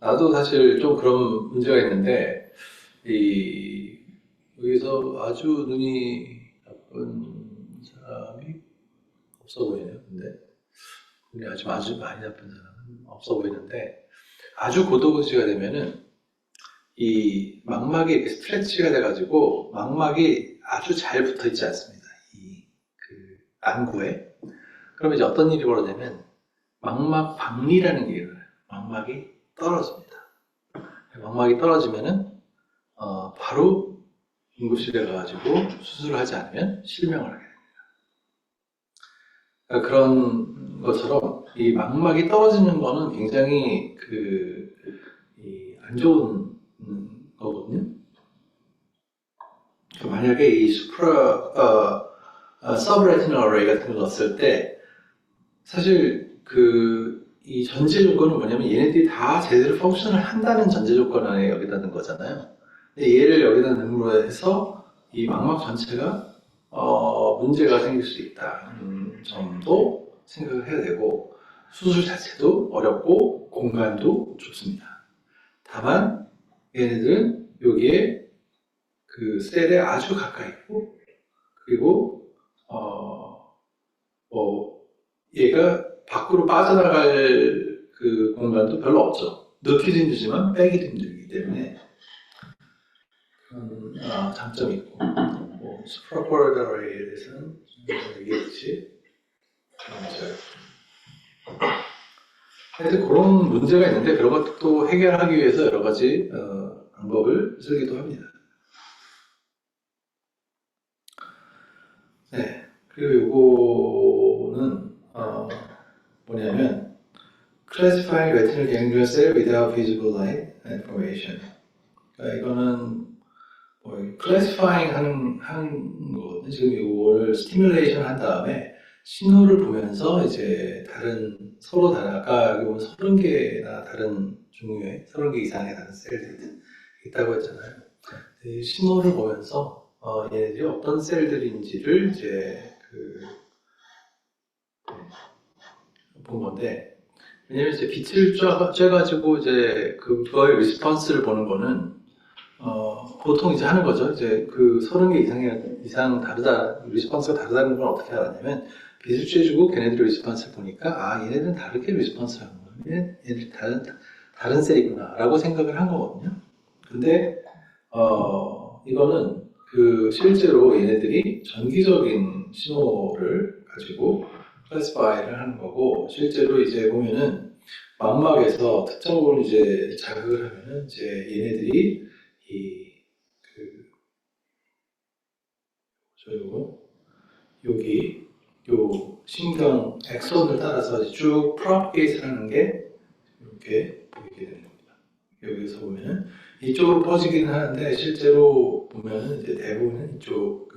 나도 사실 좀 그런 문제가 있는데 여기서 아주 눈이 나쁜 사람이 없어 보이네요. 근데 눈이 아주 많이 나쁜 사람은 없어 보이는데 아주 고도근시가 되면은 이 망막이 이렇게 스트레치가 돼가지고 망막이 아주 잘 붙어 있지 않습니다. 그 안구에. 그러면 이제 어떤 일이 벌어지냐면 망막 박리라는 게 일어나요. 망막이 떨어집니다. 망막이 떨어지면은 바로 응급실에 가가지고 수술을 하지 않으면 실명을 하게 됩니다. 그러니까 그런 것처럼 이 망막이 떨어지는 거는 굉장히 안 좋은 거거든요. 만약에 이 서브레티나 어레이 같은 걸 넣었을 때 사실 이 전제 조건은 뭐냐면 얘네들이 다 제대로 펑션을 한다는 전제 조건 안에 여기다 넣은 거잖아요. 근데 얘를 여기다 넣음으로 해서 이 망막 전체가 문제가 생길 수 있다는 점도 생각을 해야 되고 수술 자체도 어렵고 공간도 좁습니다. 다만 얘네들은 여기에 그 셀에 아주 가까이 있고 그리고 얘가 밖으로 빠져나갈 그 공간도 별로 없죠. 넣기도 힘들지만 빼기도 힘들기 때문에 그런 장점이 있고 수프라콜로이달 어레이에 대해서는 얘기했듯이 하여튼 그런 문제가 있는데 그런 것도 해결하기 위해서 여러 가지 방법을 쓰기도 합니다. 네, 그리고 요거는 뭐냐면 Classifying retinal ganglion cell without visible light information. 그러니까 이거는 Classifying 하는 거거든요. 지금 이거를 스티뮬레이션 한 다음에 신호를 보면서 이제 서로 다른, 아까 여기 보면 30개나 다른 종류의, 30개 이상의 다른 셀들이 있다고 했잖아요. 이 신호를 보면서, 얘네들이 어떤 셀들인지를 이제 본 건데, 왜냐면 이제 빛을 쬐가지고 이제 그거의 리스폰스를 보는 거는, 보통 이제 하는 거죠. 이제 그 30개 이상 다르다, 리스폰스가 다르다는 걸 어떻게 알았냐면, 빛을 쬐주고 걔네들의 리스폰스를 보니까, 얘네들은 다르게 리스폰스를 하는 거야. 얘네들 다른 셀이구나, 라고 생각을 한 거거든요. 근데, 이거는 실제로 얘네들이 전기적인 신호를 가지고 클래시파이를 하는 거고, 실제로 이제 보면은 망막에서 특정 부분을 이제 자극을 하면은 이제 얘네들이 여기 요 신경 엑선을 따라서 쭉 프로파게이트 하는 게 이렇게 보이게 되는 겁니다. 여기서 보면은 이쪽으로 퍼지기는 하는데 실제로 보면은 이제 대부분은 이쪽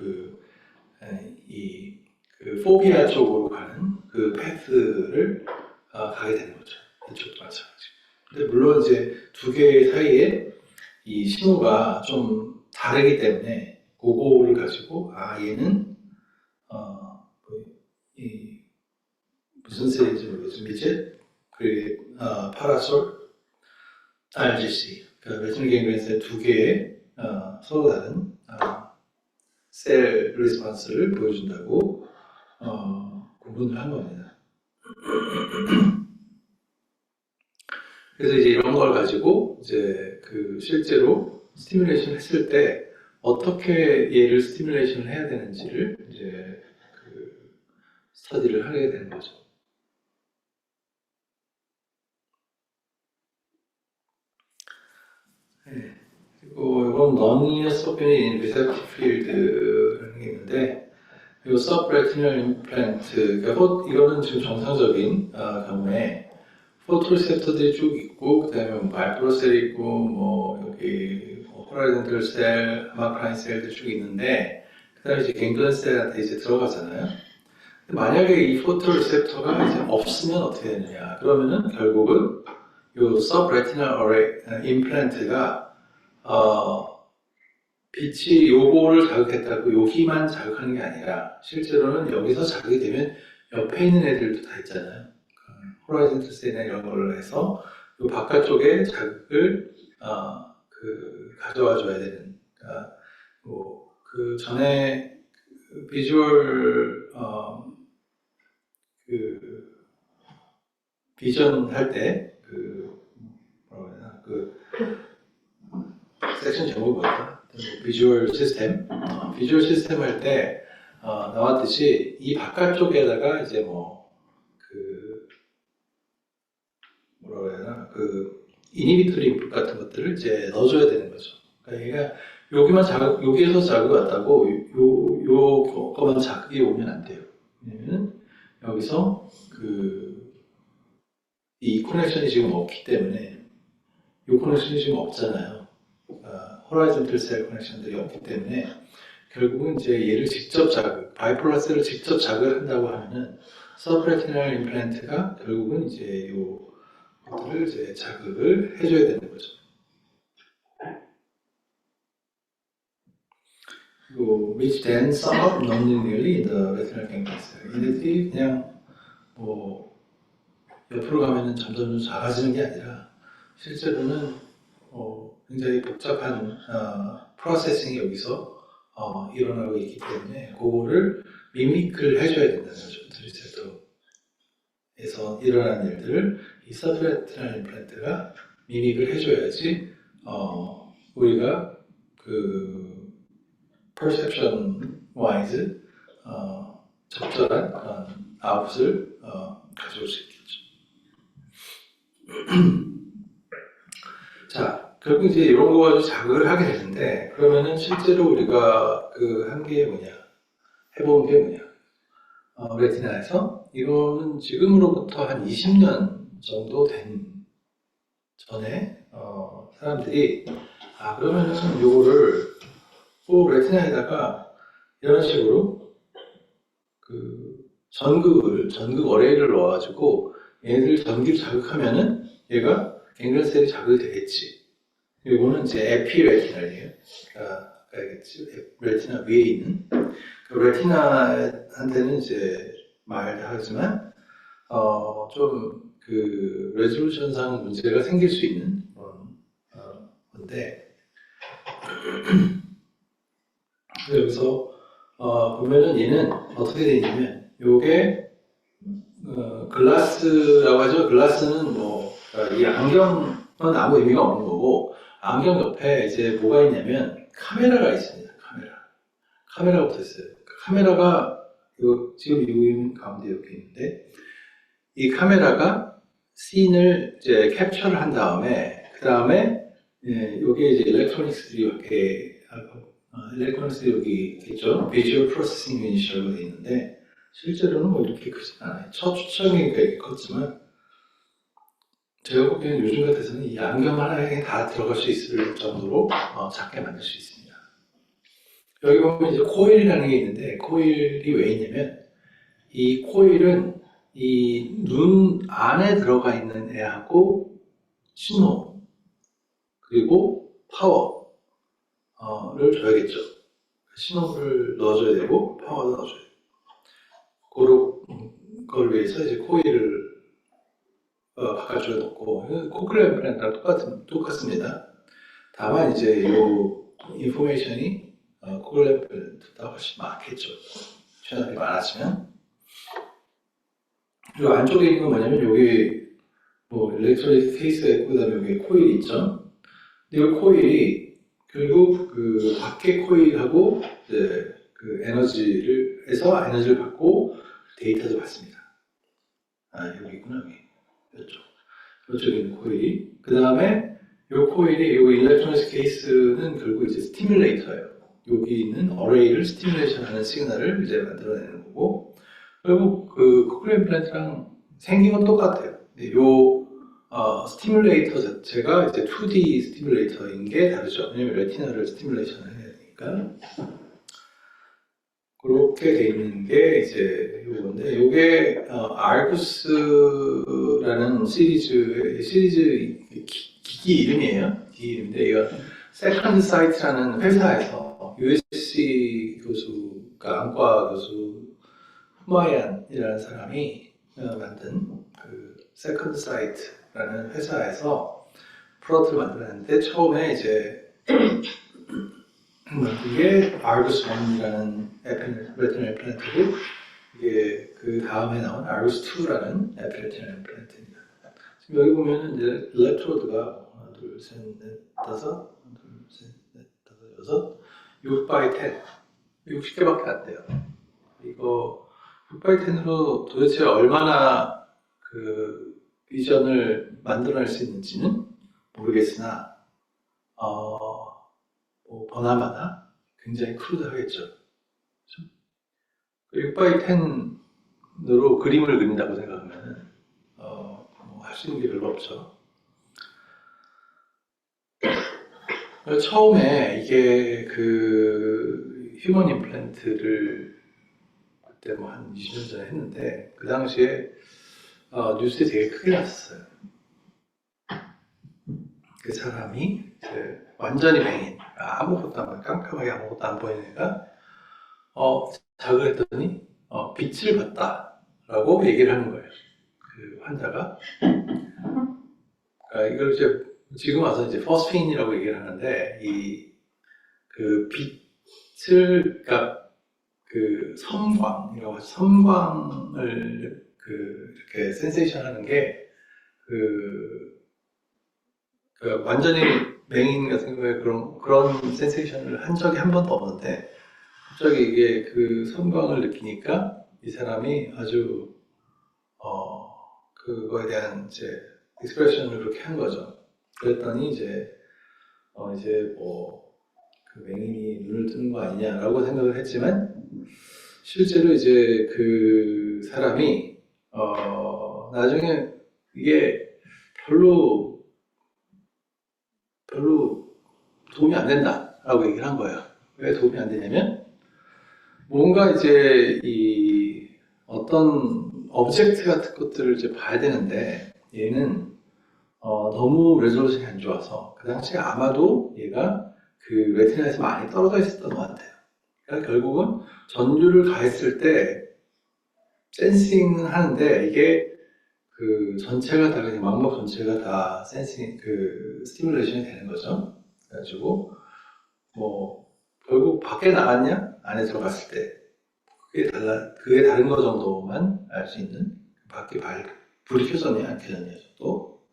포비아 쪽으로 가는 그 패스를 가게 되는 거죠. 이쪽도 마찬가지고. 근데 물론 이제 두 개 사이에 이 신호가 좀 다르기 때문에 그거를 가지고 얘는 이 무슨 셀인지 모르겠지만 미제 파라솔 RGC 레티널 갱글리언 두 개의 서로 다른 셀 리스폰스를 보여준다고 구분을 한 겁니다. 그래서 이제 이런 걸 가지고 이제 실제로 스티뮬레이션 했을 때 어떻게 얘를 스티뮬레이션을 해야 되는지를 이제 스터디를 하게 되는 거죠. 네. 그리고 이건 non-linear subunit receptive field라는 게 있는데 이 subretinal implant 이거는 지금 정상적인 경우에 포토리셉터들이 쭉 있고 그 다음에 마이크로셀이 있고 뭐 여기 호라이즌탈 셀, 아마크라인 셀도 쭉 있는데 그 다음에 이제 갱글리언 셀한테 이제 들어가잖아요. 만약에 이 포토리셉터가 이제 없으면 어떻게 되느냐? 그러면은 결국은 이 subretinal array 임플란트가 빛이 요거를 자극했다고 여기만 자극하는 게 아니라 실제로는 여기서 자극이 되면 옆에 있는 애들도 다 있잖아요. 호라이즌탈 셀이나 이런 걸로 해서 요 바깥쪽에 자극을 가져와 줘야 되는. 그러니까 그 전에 비주얼 비전 할 때 뭐라고 해야 되나 섹션 제목이 뭐였다? 비주얼 시스템 할 때 나왔듯이 이 바깥쪽에다가 이제 뭐라고 해야 되나 이니비토리 인풋 같은 것들을 이제 넣어줘야 되는 거죠. 그러니까 여기에서 자극이 왔다고 요거만 자극이 오면 안 돼요. 왜냐면 여기서 이 커넥션이 지금 없기 때문에 이 커넥션이 지금 없잖아요. 호라이즌탈 셀 커넥션들이 없기 때문에 결국은 이제 얘를 직접 바이폴라 셀을 직접 자극을 한다고 하면은 서브레티널 임플란트가 결국은 이제 요 것들을 이제 자극을 해줘야 되는 거죠. 그리고 which then sum up non-linearly in the retinal ganglion cell. 얘네들이 그냥 옆으로 가면은 점점 작아지는 게 아니라 실제로는 굉장히 복잡한 프로세싱이 여기서 일어나고 있기 때문에 그거를 미믹을 해줘야 된다는 거죠. 리셉터에서 일어나는 일들을 이 서브레티널 임플란트가 미믹을 해줘야지 우리가 perception wise 적절한 그런 아웃을 가져올 수 있겠죠. 자, 결국 이제 이런 거 가지고 자극을 하게 되는데, 그러면은 실제로 우리가 한 게 뭐냐, 해본 게 뭐냐, 레티나에서 이거는 지금으로부터 한 20년 정도 된 전에 사람들이 그러면은 요거를 레티나에다가 이런 식으로 전극 어레이를 넣어가지고 얘들 전기를 자극하면은 얘가 갱글셀이 자극이 되겠지. 이거는 이제 에피레티나예요. 알겠지? 레티나 위에 있는. 그 레티나한테는 이제 말하지만 좀 그 레졸루션상 문제가 생길 수 있는 그런 건데 여기서 보면은 얘는 어떻게 되냐면 요게 글라스라고 하죠. 글라스는 뭐 이 안경은 아무 의미가 없는 거고 안경 옆에 이제 뭐가 있냐면 카메라가 있습니다. 카메라가 붙어 있어요. 그 카메라가 지금 여기 가운데 이렇게 있는데 이 카메라가 씬을 이제 캡처를 한 다음에 그 다음에 여기에 이제 일렉트로닉스들이 이렇게 일렉트로닉스 여기 있죠. 비주얼 프로세싱 유닛이라고 돼 있는데 실제로는 뭐 이렇게 크진 않아요. 첫 추정이니까 이렇게 컸지만 제가 보기에는 요즘 같아서는 이 안경 하나에 다 들어갈 수 있을 정도로 작게 만들 수 있습니다. 여기 보면 이제 코일이라는 게 있는데 코일이 왜 있냐면 이 코일은 이 눈 안에 들어가 있는 애하고 신호 그리고 파워를 줘야겠죠. 신호를 넣어줘야 되고 파워도 넣어줘야 되고 그걸 위해서 이제 코일을 바깥쪽에 넣고 코클레어 임플란트랑 똑같습니다. 다만 이제 이 인포메이션이 코클레어 임플란트보다 훨씬 많겠죠. 채널이 많아지면. 그리고 안쪽에 있는 건 뭐냐면 여기 뭐 일렉트로닉 케이스가 있고 그다음에 여기 코일이 있죠. 근데 이 코일이 결국 그 밖에 코일하고 이제 그 에너지를 받고 데이터도 받습니다. 여기 있구나 여기 이쪽에 있는 코일이. 그 다음에 이 코일이 이 일렉트로닉 케이스는 결국 이제 스티뮬레이터예요. 여기 있는 어레이를 스티뮬레이션하는 시그널을 이제 만들어내는 거고. 결국 그 코클리어 임플란트랑 생긴 건 똑같아요. 근데 요 스티뮬레이터 자체가 이제 2D 스티뮬레이터인 게 다르죠. 왜냐면 레티나를 스티뮬레이션을 해야 되니까. 그렇게 돼 있는 게 이제 요건데 요게 알구스라는 시리즈 기기 이름이에요. 기기 이름인데 이거 세컨드 사이트라는 회사에서 USC 교수가 안과 교수 후마얀이라는 사람이 만든 그 세컨드 사이트라는 회사에서 프로덕트를 만들었는데 처음에 이제 이게 아르구스 1이라는 레티나 임플란트고 이게 그 다음에 나온 아르구스 2라는 레티나 임플란트입니다. 지금 여기 보면은 이제 일렉트로드가 하나, 둘, 셋, 넷, 다섯, 하나, 둘, 셋, 넷, 다섯, 여섯, 6x10, 60개밖에 안 돼요. 이거 6x10으로 도대체 얼마나 그 비전을 만들어낼 수 있는지는 모르겠으나 뭐 번화마다 굉장히 크루드하겠죠. 6x10으로 그림을 그린다고 생각하면 할 수 있는 게 별로 없죠. 처음에 이게 그 휴먼 임플란트를 그때 뭐 한 20년 전에 했는데 그 당시에 뉴스에 되게 크게 났었어요. 그 사람이 이제 완전히 맹인, 아무것도 안 보이는, 깜깜하게 아무것도 안 보이는 애가 자극을 했더니 빛을 봤다라고 얘기를 하는 거예요. 그 환자가. 그러니까 이걸 이제 지금 와서 이제 포스핀이라고 얘기를 하는데 그 빛을 그러니까 그 섬광이라고 하죠. 섬광을 이렇게 센세이션 하는 게 완전히 맹인 같은 경우에 그런 센세이션을 한 적이 한 번도 없는데 갑자기 이게 그 섬광을 느끼니까 이 사람이 아주 그거에 대한 이제 익스프레션을 그렇게 한 거죠. 그랬더니 이제 뭐 그 맹인이 눈을 뜨는 거 아니냐라고 생각을 했지만 실제로 이제 그 사람이 나중에 이게 별로 도움이 안 된다라고 얘기를 한 거예요. 왜 도움이 안 되냐면 뭔가 이제 이 어떤 오브젝트 같은 것들을 이제 봐야 되는데 얘는 너무 레졸루션이 안 좋아서 그 당시에 아마도 얘가 그 레티나에서 많이 떨어져 있었던 것 같아요. 그러니까 결국은 전류를 가했을 때 센싱 하는데 이게 그 전체가 다 그냥 망막 전체가 다 센싱 그 스티뮬레이션이 되는 거죠. 그래가지고 뭐 결국 밖에 나갔냐 안에 들어갔을 때 그게 다른 거 정도만 알 수 있는 밖에 불이 켜졌냐 안 켜졌냐 정도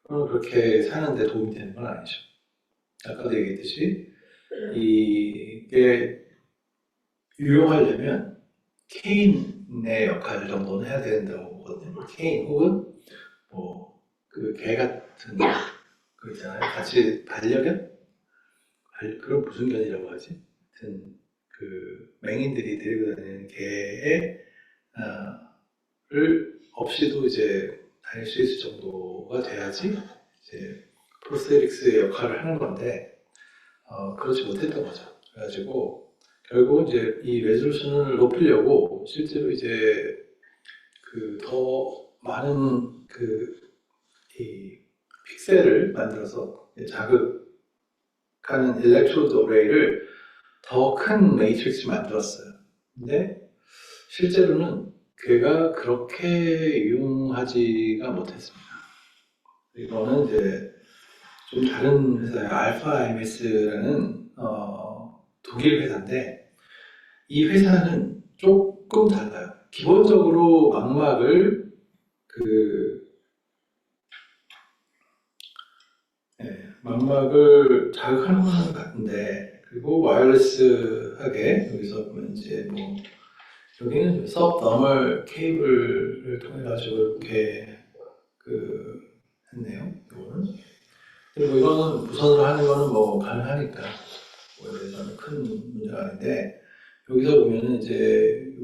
그렇게 사는데 도움이 되는 건 아니죠. 아까도 얘기했듯이 이게 유용하려면 케인의 역할 정도는 해야 된다고 보거든요. 케인 혹은 뭐 그 개 같은 거 있잖아요. 같이 반려견? 그런 무슨 견이라고 하지? 하여튼 그 맹인들이 데리고 다니는 개를 없이도 이제 다닐 수 있을 정도가 돼야지 이제 프로스테릭스의 역할을 하는 건데 그렇지 못했던 거죠. 그래가지고 결국은 이제 이 레졸루션을 높이려고 실제로 이제 그 더 많은 이 픽셀을 만들어서 자극하는 일렉트로드 어레이를 더 큰 매트릭스를 만들었어요. 근데 실제로는 걔가 그렇게 유용하지가 못했습니다. 이거는 이제 좀 다른 회사의 알파 IMS라는 독일 회사인데 이 회사는 조금 달라요. 기본적으로 망막을 망막을 자극하는 건 같은데 그리고 와이어리스하게 여기서 보면 이제 뭐 여기는 서브너멀 케이블을 통해 가지고 이렇게 했네요. 이거는. 근데 뭐 이거는 무선으로 하는 거는 뭐 가능하니까 뭐에 대해서는 큰 문제가 아닌데 여기서 보면은 이제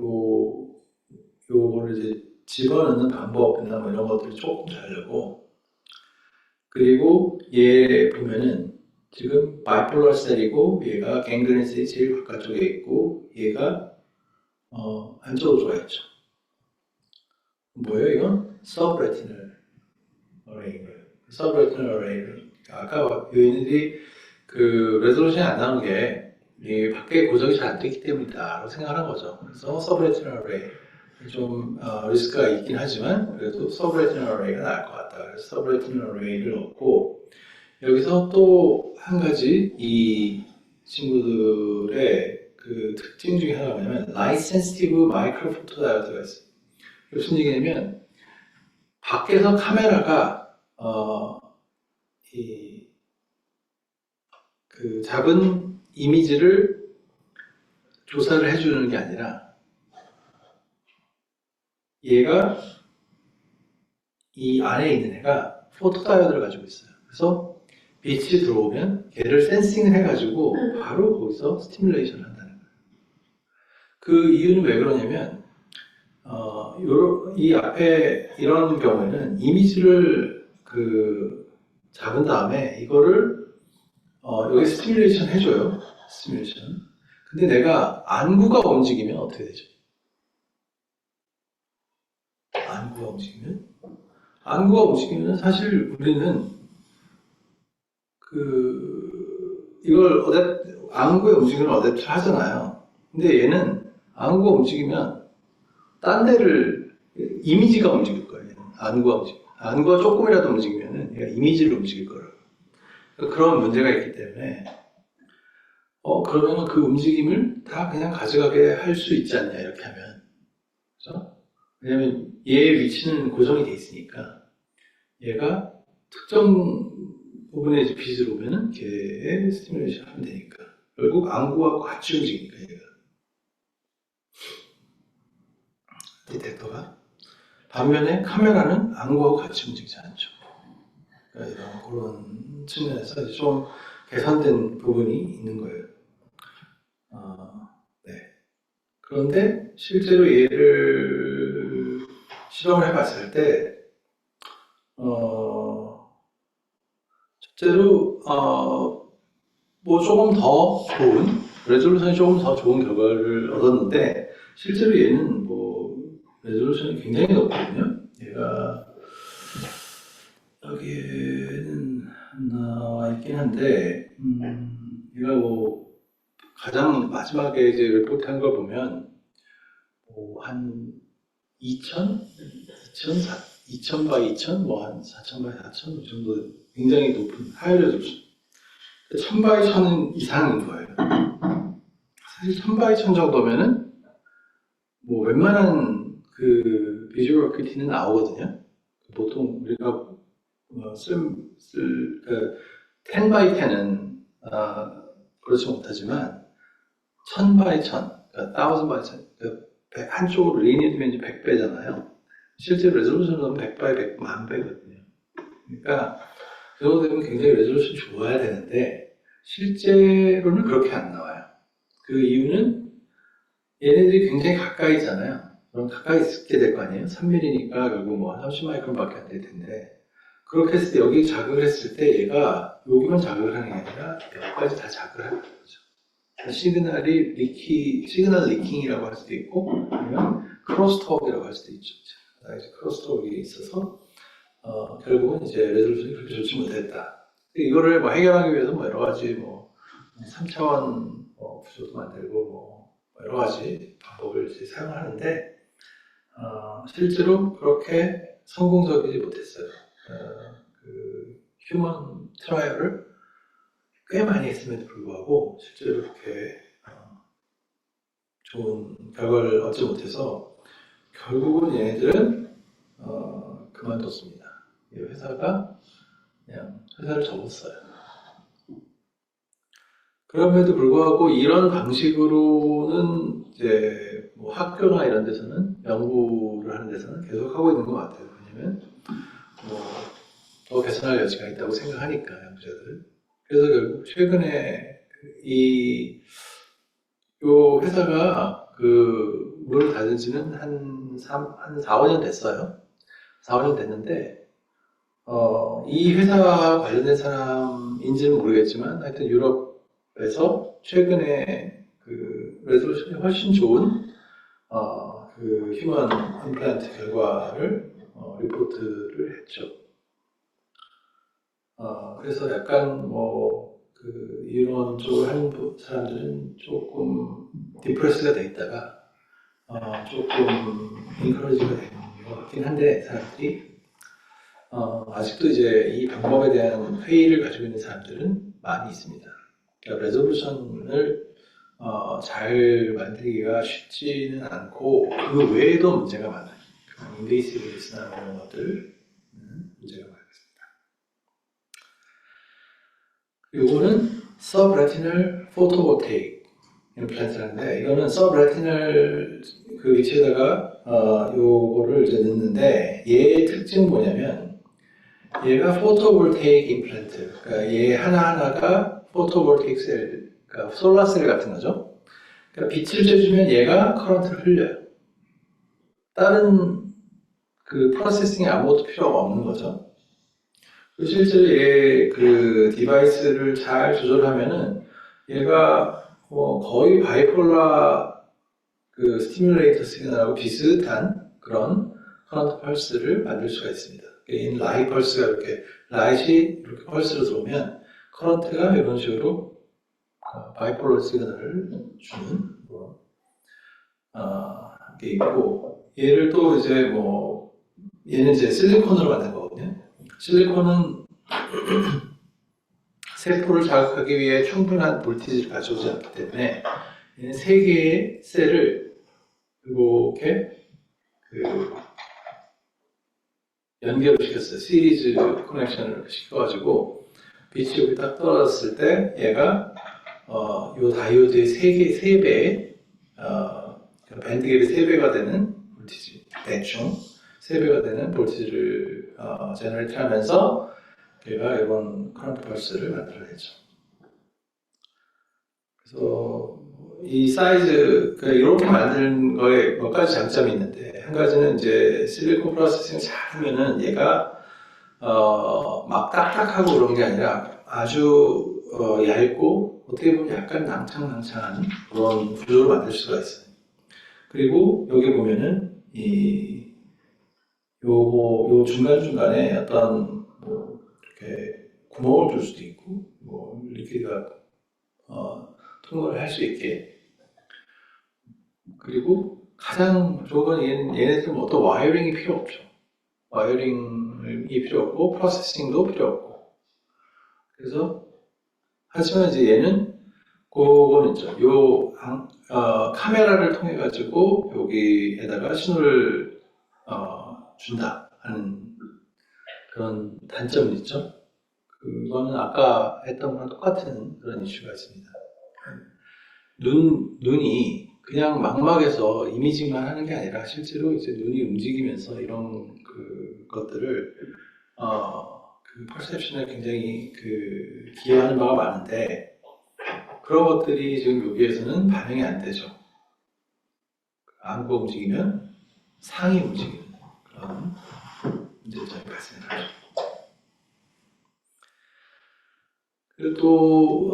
요거를 이제 집어넣는 방법이나 뭐 이런 것들이 조금 다르고 그리고 얘 보면은 지금 바이폴러 셀이고 얘가 갱글린 셀이 제일 바깥쪽에 있고 얘가 안쪽으로 들어가 있죠. 뭐예요 이건? 서브레티널 어레이예요. 서브레티널 어레이를 아까 얘네들이 그 레졸루션이 안 나오는 게 이 밖에 고정이 잘 안 됐기 때문이다라고 생각하는 거죠. 그래서 서브레티널 어레이 좀 리스크가 있긴 하지만 그래도 서브레티널 어레이가 나을 것 같다. 그래서 서브레티널 어레이를 넣고 여기서 또 한 가지 이 친구들의 그 특징 중에 하나가 뭐냐면 라이트 센시티브 마이크로 포토 다이오드가 있어요. 무슨 얘기냐면 밖에서 카메라가 그 잡은 이미지를 조사를 해주는 게 아니라 얘가 이 안에 있는 애가 포토 다이오드를 가지고 있어요. 그래서 빛이 들어오면 걔를 센싱을 해가지고 바로 거기서 스티뮬레이션을 한다는 거예요. 그 이유는 왜 그러냐면 이 앞에 이런 경우에는 이미지를 잡은 다음에 이거를 여기 스티뮬레이션 해줘요. 스티뮬레이션. 근데 내가 안구가 움직이면 어떻게 되죠? 안구가 움직이면 사실 우리는 이걸 안구의 움직임을 어댑트 하잖아요. 근데 얘는 안구가 움직이면 딴 데를 이미지가 움직일 거예요. 안구가 조금이라도 움직이면은 얘가 이미지를 움직일 거라고. 그런 문제가 있기 때문에 그러면 그 움직임을 다 그냥 가져가게 할 수 있지 않냐 이렇게 하면. 그렇죠? 왜냐면 얘의 위치는 고정이 돼 있으니까 얘가 특정 부분에 이제 빛이 들어오면은 걔의 스티뮬레이션 하면 되니까 결국 안구하고 같이 움직이니까 얘가 디텍터가 반면에 카메라는 안구하고 같이 움직이지 않죠. 그러니까 이런 그런 측면에서 좀 개선된 부분이 있는 거예요. 네. 그런데 실제로 얘를 실험을 해봤을 때 첫째로 뭐 조금 더 좋은 레졸루션이 조금 더 좋은 결과를 얻었는데 실제로 얘는 뭐 레졸루션이 굉장히 높거든요. 얘가 여기에는 나와 있긴 한데, 얘가 뭐 가장 마지막에 이제 리포트한 걸 보면 한 2000? 2000 바이 2000? 뭐 한 4000 바이 4000? 이 정도 굉장히 높은 하이 레졸루션. 1000 바이 1000은 이상인 거예요. 사실 1000 바이 1000 정도면은 뭐 웬만한 그 비주얼 어큐티는 나오거든요. 보통 우리가 10 바이 10은 그렇지 못하지만 1000 바이 1000, 그러니까 1000 바이 1000, 그러니까 한쪽으로 리니어 디멘전 100배잖아요. 실제로 레졸루션은 100 바이 100 만 배거든요. 그러니까 그 정도 되면 굉장히 레졸루션이 좋아야 되는데 실제로는 그렇게 안 나와요. 그 이유는 얘네들이 굉장히 가까이 있잖아요. 그럼 가까이 있게 될 거 아니에요? 3mm니까 결국 뭐 30마이크론밖에 안 될 텐데 그렇게 했을 때 여기 자극을 했을 때 얘가 여기만 자극을 하는 게 아니라 여기까지 다 자극을 하는 거죠. 시그널 리킹이라고 할 수도 있고 아니면 크로스톡이라고 할 수도 있죠. 이제 크로스톡이 있어서 결국은 이제 레졸루션이 그렇게 좋지 못했다. 이거를 뭐 해결하기 위해서 뭐 여러 가지 뭐 3차원 구조도 만들고 뭐 여러 가지 방법을 이제 사용하는데 실제로 그렇게 성공적이지 못했어요. 그 휴먼 트라이얼을 꽤 많이 했음에도 불구하고 실제로 그렇게 좋은 결과를 얻지 못해서 결국은 얘네들은 그만뒀습니다. 이 회사가 그냥 회사를 접었어요. 그럼에도 불구하고 이런 방식으로는 이제 뭐 학교나 이런 데서는 연구를 하는 데서는 계속 하고 있는 것 같아요. 왜냐면 뭐 더 개선할 여지가 있다고 생각하니까 연구자들은. 그래서 결국 최근에 요 회사가 그 문을 닫은 지는 한 4, 5년 됐어요. 4, 5년 됐는데 이 회사와 관련된 사람인지는 모르겠지만 하여튼 유럽에서 최근에 그 레졸루션이 훨씬 좋은 그 휴먼 임플란트 결과를 리포트를 했죠. 그래서 약간 뭐 그 이론 쪽을 하는 사람들은 조금 디프레스가 돼 있다가 조금 인커러지가 되는 것 같긴 한데 사람들이 아직도 이제 이 방법에 대한 회의를 가지고 있는 사람들은 많이 있습니다. 그러니까 레졸루션을 잘 만들기가 쉽지는 않고 그 외에도 문제가 많아요. 인베이시브 리스나 이런 것들 문제가 많습니다. 요거는 서브레티널 포토볼테이크 임플란트인데 이거는 서브레티널 그 위치에다가 요거를 이제 넣는데 얘의 특징은 뭐냐면 얘가 포토볼테이크 임플란트, 그러니까 얘 하나하나가 포토볼테이크 셀, 그러니까 솔라셀 같은 거죠. 그러니까 빛을 쬐주면 얘가 커런트를 흘려요. 다른 그 프로세싱이 아무것도 필요가 없는 거죠. 실제로 얘 그 디바이스를 잘 조절하면은 얘가 거의 바이폴라 그 스티뮬레이터 시그널하고 비슷한 그런 커런트 펄스를 만들 수가 있습니다. 이 라이 펄스가 이렇게 라이트이 이렇게 펄스로 들어오면 커런트가 이런 식으로 바이폴라 시그널을 주는 게 있고 얘를 또 이제 뭐 얘는 이제 실리콘으로 만든 거거든요. 실리콘은 세포를 자극하기 위해 충분한 볼티지를 가져오지 않기 때문에 얘는 3개의 셀을 이렇게 연결을 시켰어요. 시리즈 커넥션을 시켜가지고 빛이 여기 딱 떨어졌을 때 얘가 요 다이오드의 3배 밴드갭이 3배가 되는 볼티지, 대충 3배가 되는 볼티지를 제너레이트 하면서 얘가 이런 커런트 펄스를 만들어내죠. 그래서 이 사이즈, 이렇게 만드는 거에 몇 가지 장점이 있는데 한 가지는 이제 실리콘 프로세싱을 잘 하면은 얘가 막 딱딱하고 그런 게 아니라 아주 얇고 어떻게 보면 약간 낭창낭창한 그런 구조를 만들 수가 있어요. 그리고 여기 보면은 요 중간중간에 어떤, 뭐, 이렇게 구멍을 줄 수도 있고, 뭐, 리퀴드가, 통과를 할 수 있게. 그리고 가장 좋은 건 얘네들은 어떤 와이어링이 필요 없죠. 와이어링이 필요 없고, 프로세싱도 필요 없고. 그래서, 하지만 이제 얘는, 그거는 있죠. 카메라를 통해 가지고 여기에다가 신호를 준다 하는 그런 단점은 있죠. 그거는 아까 했던 거랑 똑같은 그런 이슈가 있습니다. 눈이 그냥 망막에서 이미징만 하는 게 아니라 실제로 이제 눈이 움직이면서 이런 것들을 그 퍼셉션에 굉장히 기여하는 바가 많은데 그런 것들이 지금 여기에서는 반영이 안 되죠. 안구가 움직이면 상이 움직이는 그런 문제점이 발생하죠. 그리고 또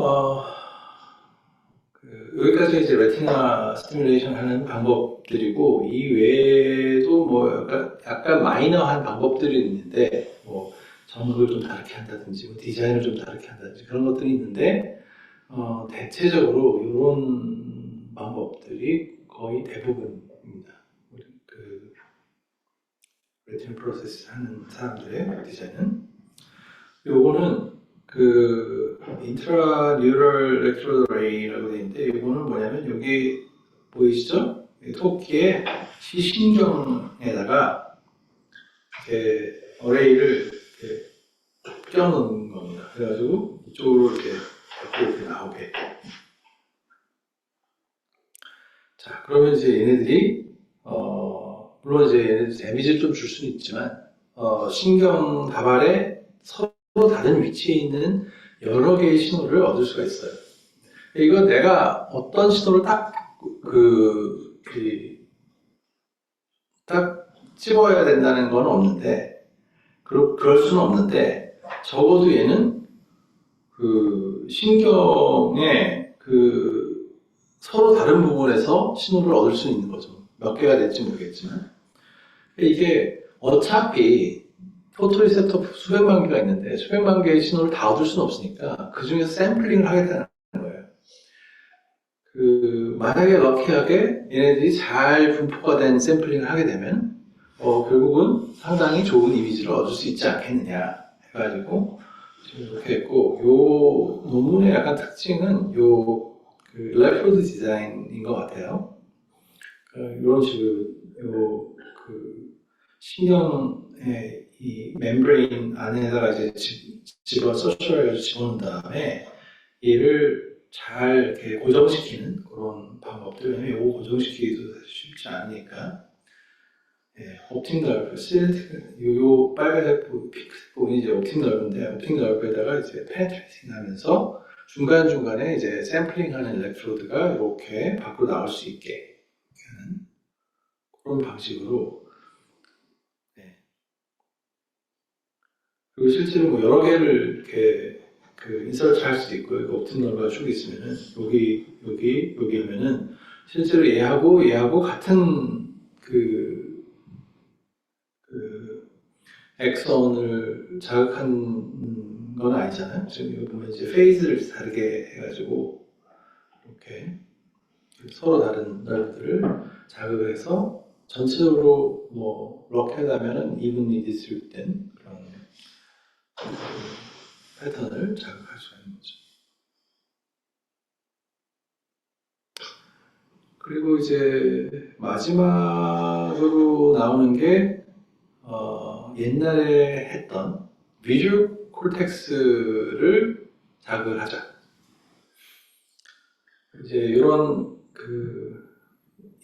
여기까지 이제 레티나 스티뮬레이션 하는 방법들이고 이 외에도 뭐 약간 마이너한 방법들이 있는데 뭐 전극을 좀 다르게 한다든지 뭐 디자인을 좀 다르게 한다든지 그런 것들이 있는데 대체적으로 이런 방법들이 거의 대부분입니다. 그 레티나 프로세스 하는 사람들의 디자인은 요거는 인트라 뉴럴 일렉트로드 레이라고 되어 있는데 이거는 뭐냐면 여기 보이시죠? 토끼의 시신경에다가 이렇게 어레이를 이렇게 껴놓은 겁니다. 그래가지고 이쪽으로 이렇게 나오게. 자, 그러면 이제 얘네들이 물론 이제 얘네들 데미지를 좀 줄 수는 있지만 신경 다발에 서로 다른 위치에 있는 여러 개의 신호를 얻을 수가 있어요. 이거 내가 어떤 신호를 딱 집어야 된다는 건 없는데, 그럴 수는 없는데, 적어도 얘는 신경의 서로 다른 부분에서 신호를 얻을 수 있는 거죠. 몇 개가 될지 모르겠지만. 이게 어차피 포토리셉터 수백만 개가 있는데 수백만 개의 신호를 다 얻을 수는 없으니까 그 중에서 샘플링을 하겠다는 거예요. 만약에 럭키하게 얘네들이 잘 분포가 된 샘플링을 하게 되면 결국은 상당히 좋은 이미지를 얻을 수 있지 않겠느냐 해가지고 지금 이렇게 했고 요 논문의 약간 특징은 일렉트로드 디자인인 것 같아요. 이런 식으로 신경의 이 멤브레인 안에다가 이제 서셔해가지고 집어넣은 다음에 얘를 잘 이렇게 고정시키는 그런 방법들. 왜냐면 이거 고정시키기도 사실 쉽지 않으니까. 옵틱 넓, 요 빨간색 핑크색 부분이 이제 옵틱 넓은데 옵틱 넓에다가 이제 페네트레이팅 하면서 중간중간에 이제 샘플링 하는 일렉트로드가 이렇게 밖으로 나올 수 있게 하는 그런 방식으로. 그리고 실제로 뭐 여러 개를 이렇게 인서트 할 수도 있고요. 옵틱 넓가 쭉 있으면은 여기 하면은 실제로 얘하고 같은 엑선을 자극한 건 아니잖아요. 지금 여기 보면 이제 페이즈를 다르게 해가지고 이렇게 서로 다른 넓들을 자극해서 전체적으로 뭐 럭해가면은 evenly distributed 그런 패턴을 자극할 수가 있는 거죠. 그리고 이제 마지막으로 나오는 게 옛날에 했던 비주얼 콜텍스를 자극을 하자. 이제 이런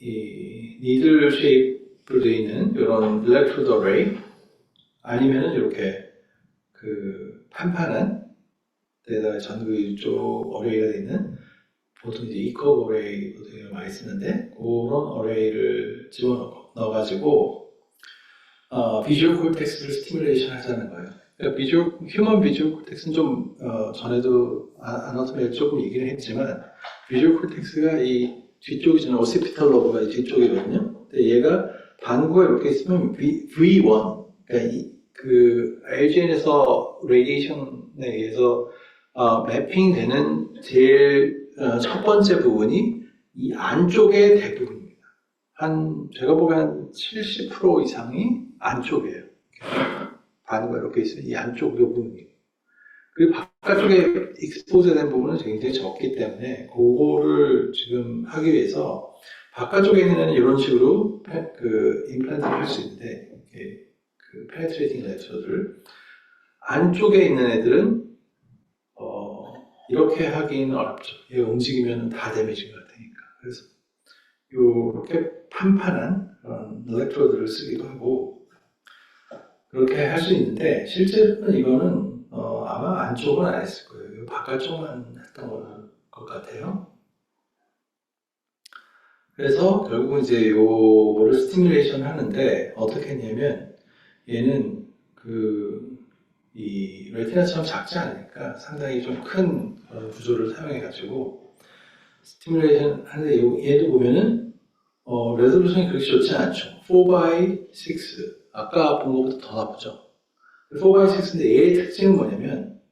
이 니들 쉐입으로 되어 있는 이런 일렉트로드 어레이 아니면은 이렇게 판판한 데다가 전극이 쪽 어레이가 되어 있는 보통 이제 이커 어레이 보통 많이 쓰는데 그런 어레이를 집어넣어가지고 비주얼 콜텍스를 스티뮬레이션 하자는 거예요. 그러니까 휴먼 비주얼 콜텍스는 좀 전에도 아나토미에 조금 얘기를 했지만 비주얼 콜텍스가 이 뒤쪽이잖아요. 오시피탈 로브가 이 뒤쪽이거든요. 근데 얘가 반구가 이렇게 있으면 V1, 그러니까 그 LGN에서 레디에이션에 의해서 매핑되는 제일 첫 번째 부분이 이 안쪽의 대부분입니다. 제가 보기엔 한 70% 이상이 안쪽이에요. 반구가 이렇게 있으면 이 안쪽 부분이에요. 그리고 바깥쪽에 익스포즈 된 부분은 굉장히 적기 때문에 그거를 지금 하기 위해서 바깥쪽에 있는 애는 이런 식으로 임플란트를 할 수 있는데 그 페네트레이팅 레터를 안쪽에 있는 애들은 이렇게 하기는 어렵죠. 얘가 움직이면 다 데미지가 되니까. 그래서 이렇게 판판한 그런 일렉트로드를 쓰기도 하고 그렇게 할 수 있는데 실제로는 이거는 아마 안쪽은 안 했을 거예요. 바깥쪽만 했던 것 같아요. 그래서 결국은 이제 요거를 스티뮬레이션 하는데 어떻게 했냐면 얘는 이 레티나처럼 작지 않으니까 상당히 좀 큰 구조를 사용해가지고 스티뮬레이션 하는데 얘도 보면은 레졸루션이 그렇게 좋지 않죠. 4x6 아까 본 것보다 더 나쁘죠. 4x6인데 얘의 특징은 뭐냐면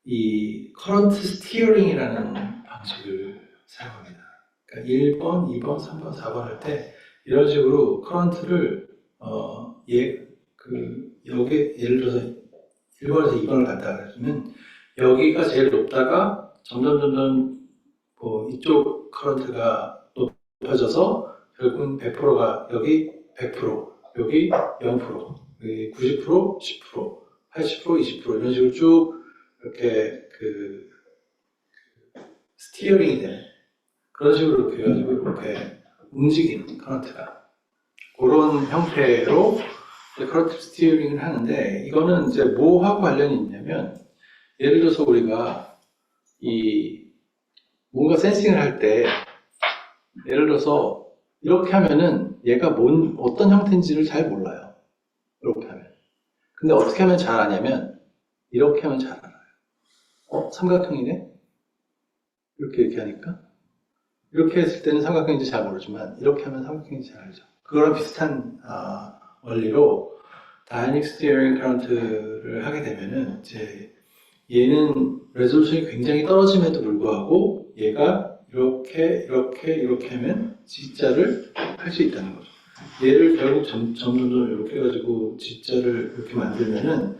이 커런트 스티어링이라는 방식을 사용합니다. 그러니까 1번, 2번, 3번, 4번 할 때 이런 식으로 커런트를 여기 예를 들어서 1번에서 2번을 간다 그러면 여기가 제일 높다가 점점 이쪽 커런트가 높아져서 결국은 100%가 여기 100%, 여기 0%, 여기 90%, 10%, 80%, 20% 이런 식으로 쭉 이렇게 스티어링이 되는 그런 식으로 이렇게 해가지고 이렇게 움직이는 커런트가 그런 형태로 커런트 스티어링을 하는데 이거는 이제 뭐하고 관련이 있냐면 예를 들어서 우리가 뭔가 센싱을 할 때 예를 들어서 이렇게 하면은 얘가 어떤 형태인지를 잘 몰라요. 이렇게 하면. 근데 어떻게 하면 잘 아냐면 이렇게 하면 잘 알아요. 삼각형이네? 이렇게 하니까 이렇게 했을 때는 삼각형인지 잘 모르지만 이렇게 하면 삼각형인지 잘 알죠. 그거랑 비슷한 원리로 다이내믹 스티어링 커런트를 하게 되면은 이제 얘는 레졸루션이 굉장히 떨어짐에도 불구하고 얘가 이렇게 하면 G자를 할 수 있다는 거죠. 얘를 결국 점점 이렇게 해가지고 G자를 이렇게 만들면은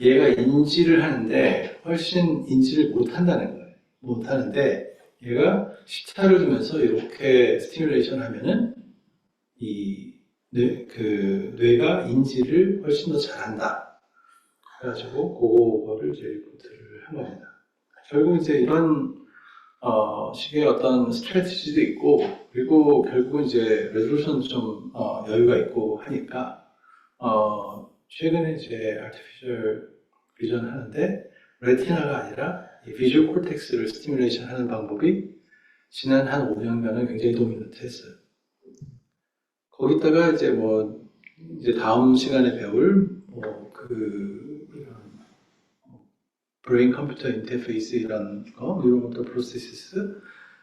얘가 인지를 하는데 훨씬 인지를 못한다는 거예요. 못하는데 얘가 시차를 두면서 이렇게 스티뮬레이션 하면은 뇌가 인지를 훨씬 더 잘한다. 그래가지고 그거를 이제 리포트를 한 겁니다. 결국 이제 이런 식의 어떤 스트래티지도 있고 그리고 결국은 이제 레졸루션도 좀 여유가 있고 하니까 최근에 이제 아티피셜 비전 하는데 레티나가 아니라 이 비주얼 콜텍스를 스티뮬레이션 하는 방법이 지난 한 5년간은 굉장히 도미넌트 했어요. 거기다가 이제 이제 다음 시간에 배울 브레인 컴퓨터 인터페이스 이런 거, 뉴로모터 프로세시스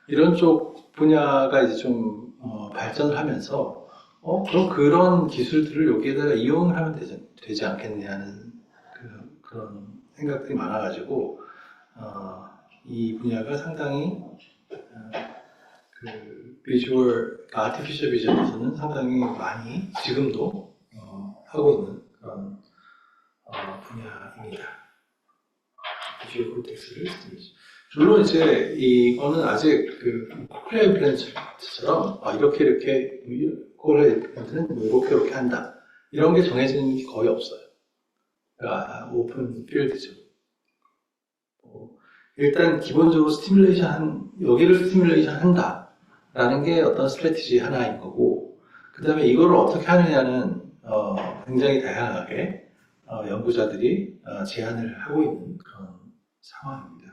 이런 쪽 분야가 이제 좀 발전을 하면서 그럼 그런 기술들을 여기에다가 이용을 하면 되지 않겠냐는 그런 생각들이 많아가지고 이 분야가 상당히 비주얼 아티피셜 비전에서는 상당히 많이 지금도 하고 있는 그런 분야입니다. 비주얼 콜텍스를 물론 이제 이거는 아직 코클리아 임플란트처럼 이렇게 코클리아 임플란트는 이렇게 한다 이런 게 정해지는 게 거의 없어요. 그러니까 오픈 필드죠. 일단 기본적으로 여기를 스티뮬레이션 한다라는 게 어떤 스트래티지 하나인 거고 그 다음에 이거를 어떻게 하느냐는 굉장히 다양하게 연구자들이 제안을 하고 있는 그런 상황입니다.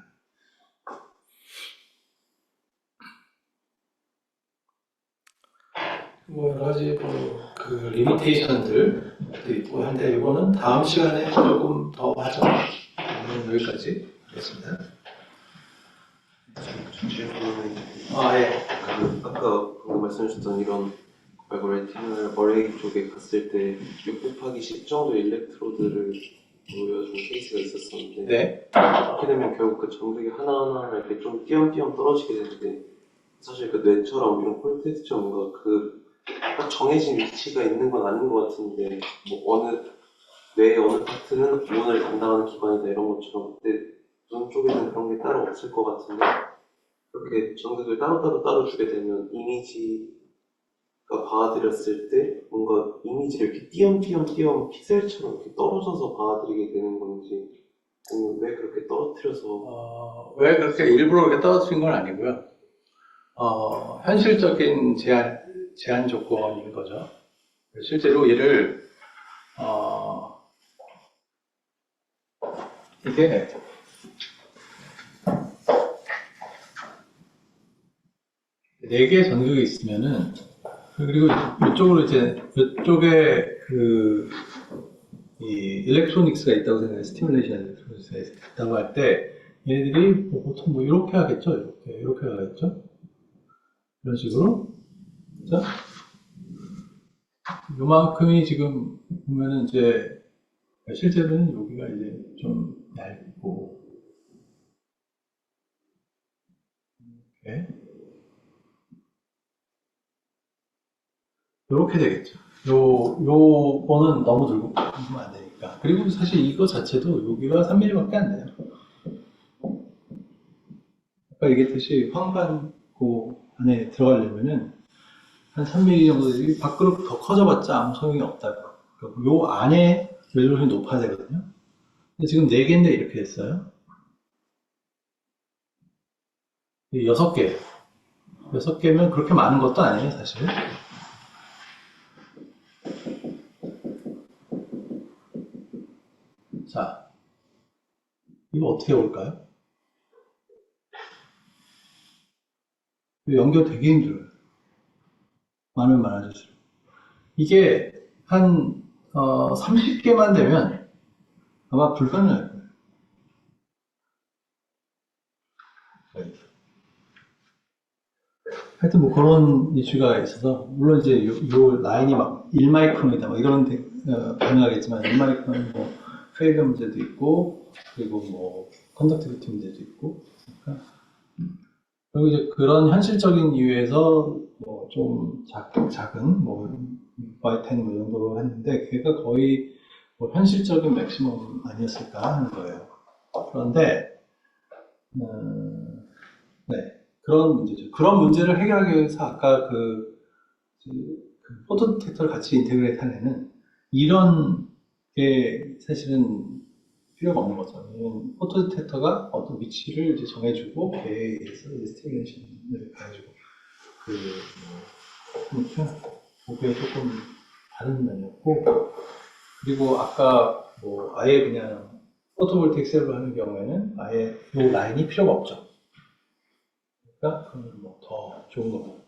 여러 가지 리미테이션들도 있고 한데 이거는 다음 시간에 조금 더 하죠. 여기까지 하겠습니다. 질문이 예. 아까 말씀하셨던 이런 말고 레티나 어레이 쪽에 갔을 때 6 곱하기 10 정도 일렉트로드를 보여준 케이스가 있었었는데 네. 그렇게 되면 결국 그 정색이 하나하나 이렇게 좀 띄엄띄엄 떨어지게 되는데 사실 그 뇌처럼 이런 콜텍스처럼 뭔가 그 딱 정해진 위치가 있는 건 아닌 것 같은데 뭐 어느 뇌의 어느 파트는 기본을 담당하는 기관이다 이런 것처럼 그때 눈 쪽에는 그런 게 따로 없을 것 같은데 그렇게 정색을 따로 주게 되면 이미지가 받아들였을 때 뭔가 이미지를 이렇게 띄엄띄엄 픽셀처럼 이렇게 떨어져서 받아들이게 되는 건지 아니면 왜 그렇게 떨어뜨려서 왜 그렇게 일부러 그렇게 떨어뜨린 건 아니고요. 현실적인 제한 조건인 거죠. 실제로 얘를, 이게, 네 개의 전극이 있으면은, 그리고 이쪽으로 이쪽에 이 일렉트로닉스가 있다고 생각해요. 스티뮬레이션 일렉트로닉스가 있다고 할 때, 얘네들이 보통 이렇게 하겠죠? 이렇게 하겠죠? 이런 식으로. 자, 요만큼이 지금 보면은 이제, 실제로는 여기가 이제 좀 얇고, 이렇게. 이렇게 되겠죠. 요거는 너무 들고 가면 안 되니까. 그리고 사실 이거 자체도 여기가 3mm밖에 안 돼요. 아까 얘기했듯이 황반고 안에 들어가려면은 한 3mm 정도 되지 밖으로 더 커져봤자 아무 소용이 없다고. 요 안에 레졸루션이 높아야 되거든요. 근데 지금 4개인데 이렇게 됐어요. 6개. 6개면 그렇게 많은 것도 아니에요, 사실. 자, 이거 어떻게 올까요? 연결 되게 힘들어요. 많으면 많아질수록. 이게 한 30개만 되면 아마 불가능할 거예요. 하여튼 뭐 그런 이슈가 있어서 물론 이제 요 라인이 막 1마이크론이다 막 이런 가능하겠지만 1마이크론 뭐 페일러 문제도 있고 그리고 뭐 컨덕티비티 문제도 있고 그러니까 그리고 이제 그런 현실적인 이유에서 뭐 좀 작은 뭐 Y10 뭐 정도 했는데 걔가 거의 뭐 현실적인 맥시멈 아니었을까 하는 거예요. 그런데 네. 그런 문제죠. 그런 문제를 해결하기 위해서 아까 그 포토 디텍터를 같이 인테그레이트 한 애는 이런 게 사실은 필요가 없는 거죠. 왜냐면 포토 디텍터가 어떤 위치를 이제 정해주고 걔에 의해서 스티뮬레이션을 가해주고 그게 조금 다른 면이었고 그리고 아까 뭐 아예 그냥 포토볼테이크 셀로 하는 경우에는 아예 이 라인이 필요가 없죠. 그러니까 그건 뭐 더 좋은 거고.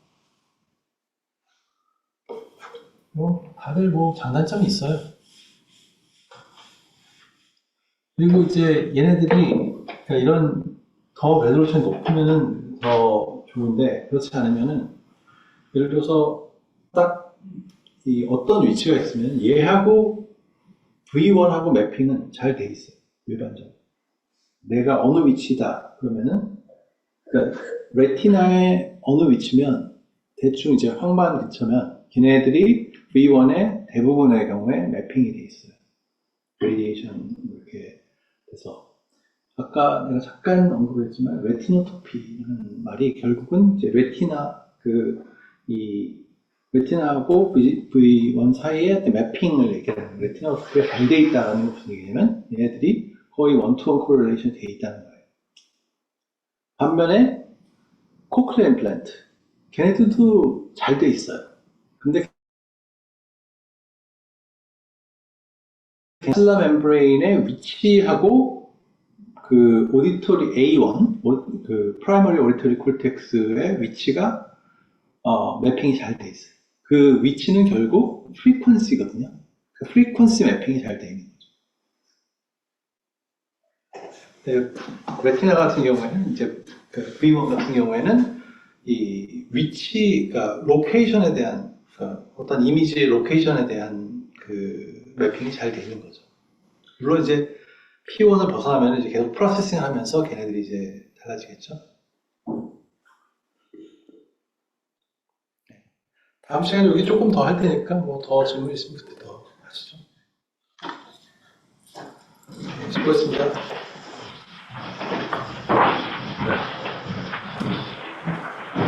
뭐 다들 뭐 장단점이 있어요. 그리고 이제 얘네들이 그러니까 이런 더 레졸루션이 높으면은 더 좋은데 그렇지 않으면은 예를 들어서 딱 이 어떤 위치가 있으면 얘하고 V1하고 매핑은 잘 돼 있어요. 일반적으로. 내가 어느 위치다 그러면은 그러니까 레티나의 어느 위치면 대충 이제 황반 근처면 걔네들이 V1의 대부분의 경우에 매핑이 돼 있어요. 레디에이션 이렇게 돼서 아까 내가 잠깐 언급했지만 레티노토피라는 말이 결국은 이제 레티나 이 레티나하고 V1 사이에 매핑을 얘기하는 레티노토피가 잘 돼 있다는 게 무슨 얘기냐면 얘네들이 거의 원투원 코릴레이션 돼 있다는 거예요. 반면에 코클리어 임플란트 걔네들도 잘 돼 있어요. 근데 셀라 멤브레인의 위치하고 그 오디토리 A1, 그 프라이머리 오디토리 콜텍스의 위치가 매핑이 잘 돼 있어요. 그 위치는 결국 프리퀀시거든요. 그 프리퀀시 매핑이 잘 돼 있는 거죠. 레티나 같은 경우에는 이제 그 V1 같은 경우에는 이 위치, 그러니까 로케이션에 대한 그러니까 어떤 이미지 로케이션에 대한 그 매핑이 잘 돼 있는 거죠. 물론 이제 P1을 벗어나면 이제 계속 프로세싱 하면서 걔네들이 이제 달라지겠죠. 다음 시간에 여기 조금 더 할 테니까 뭐 더 질문 있으면 그때 더 하시죠. 네, 수고했습니다.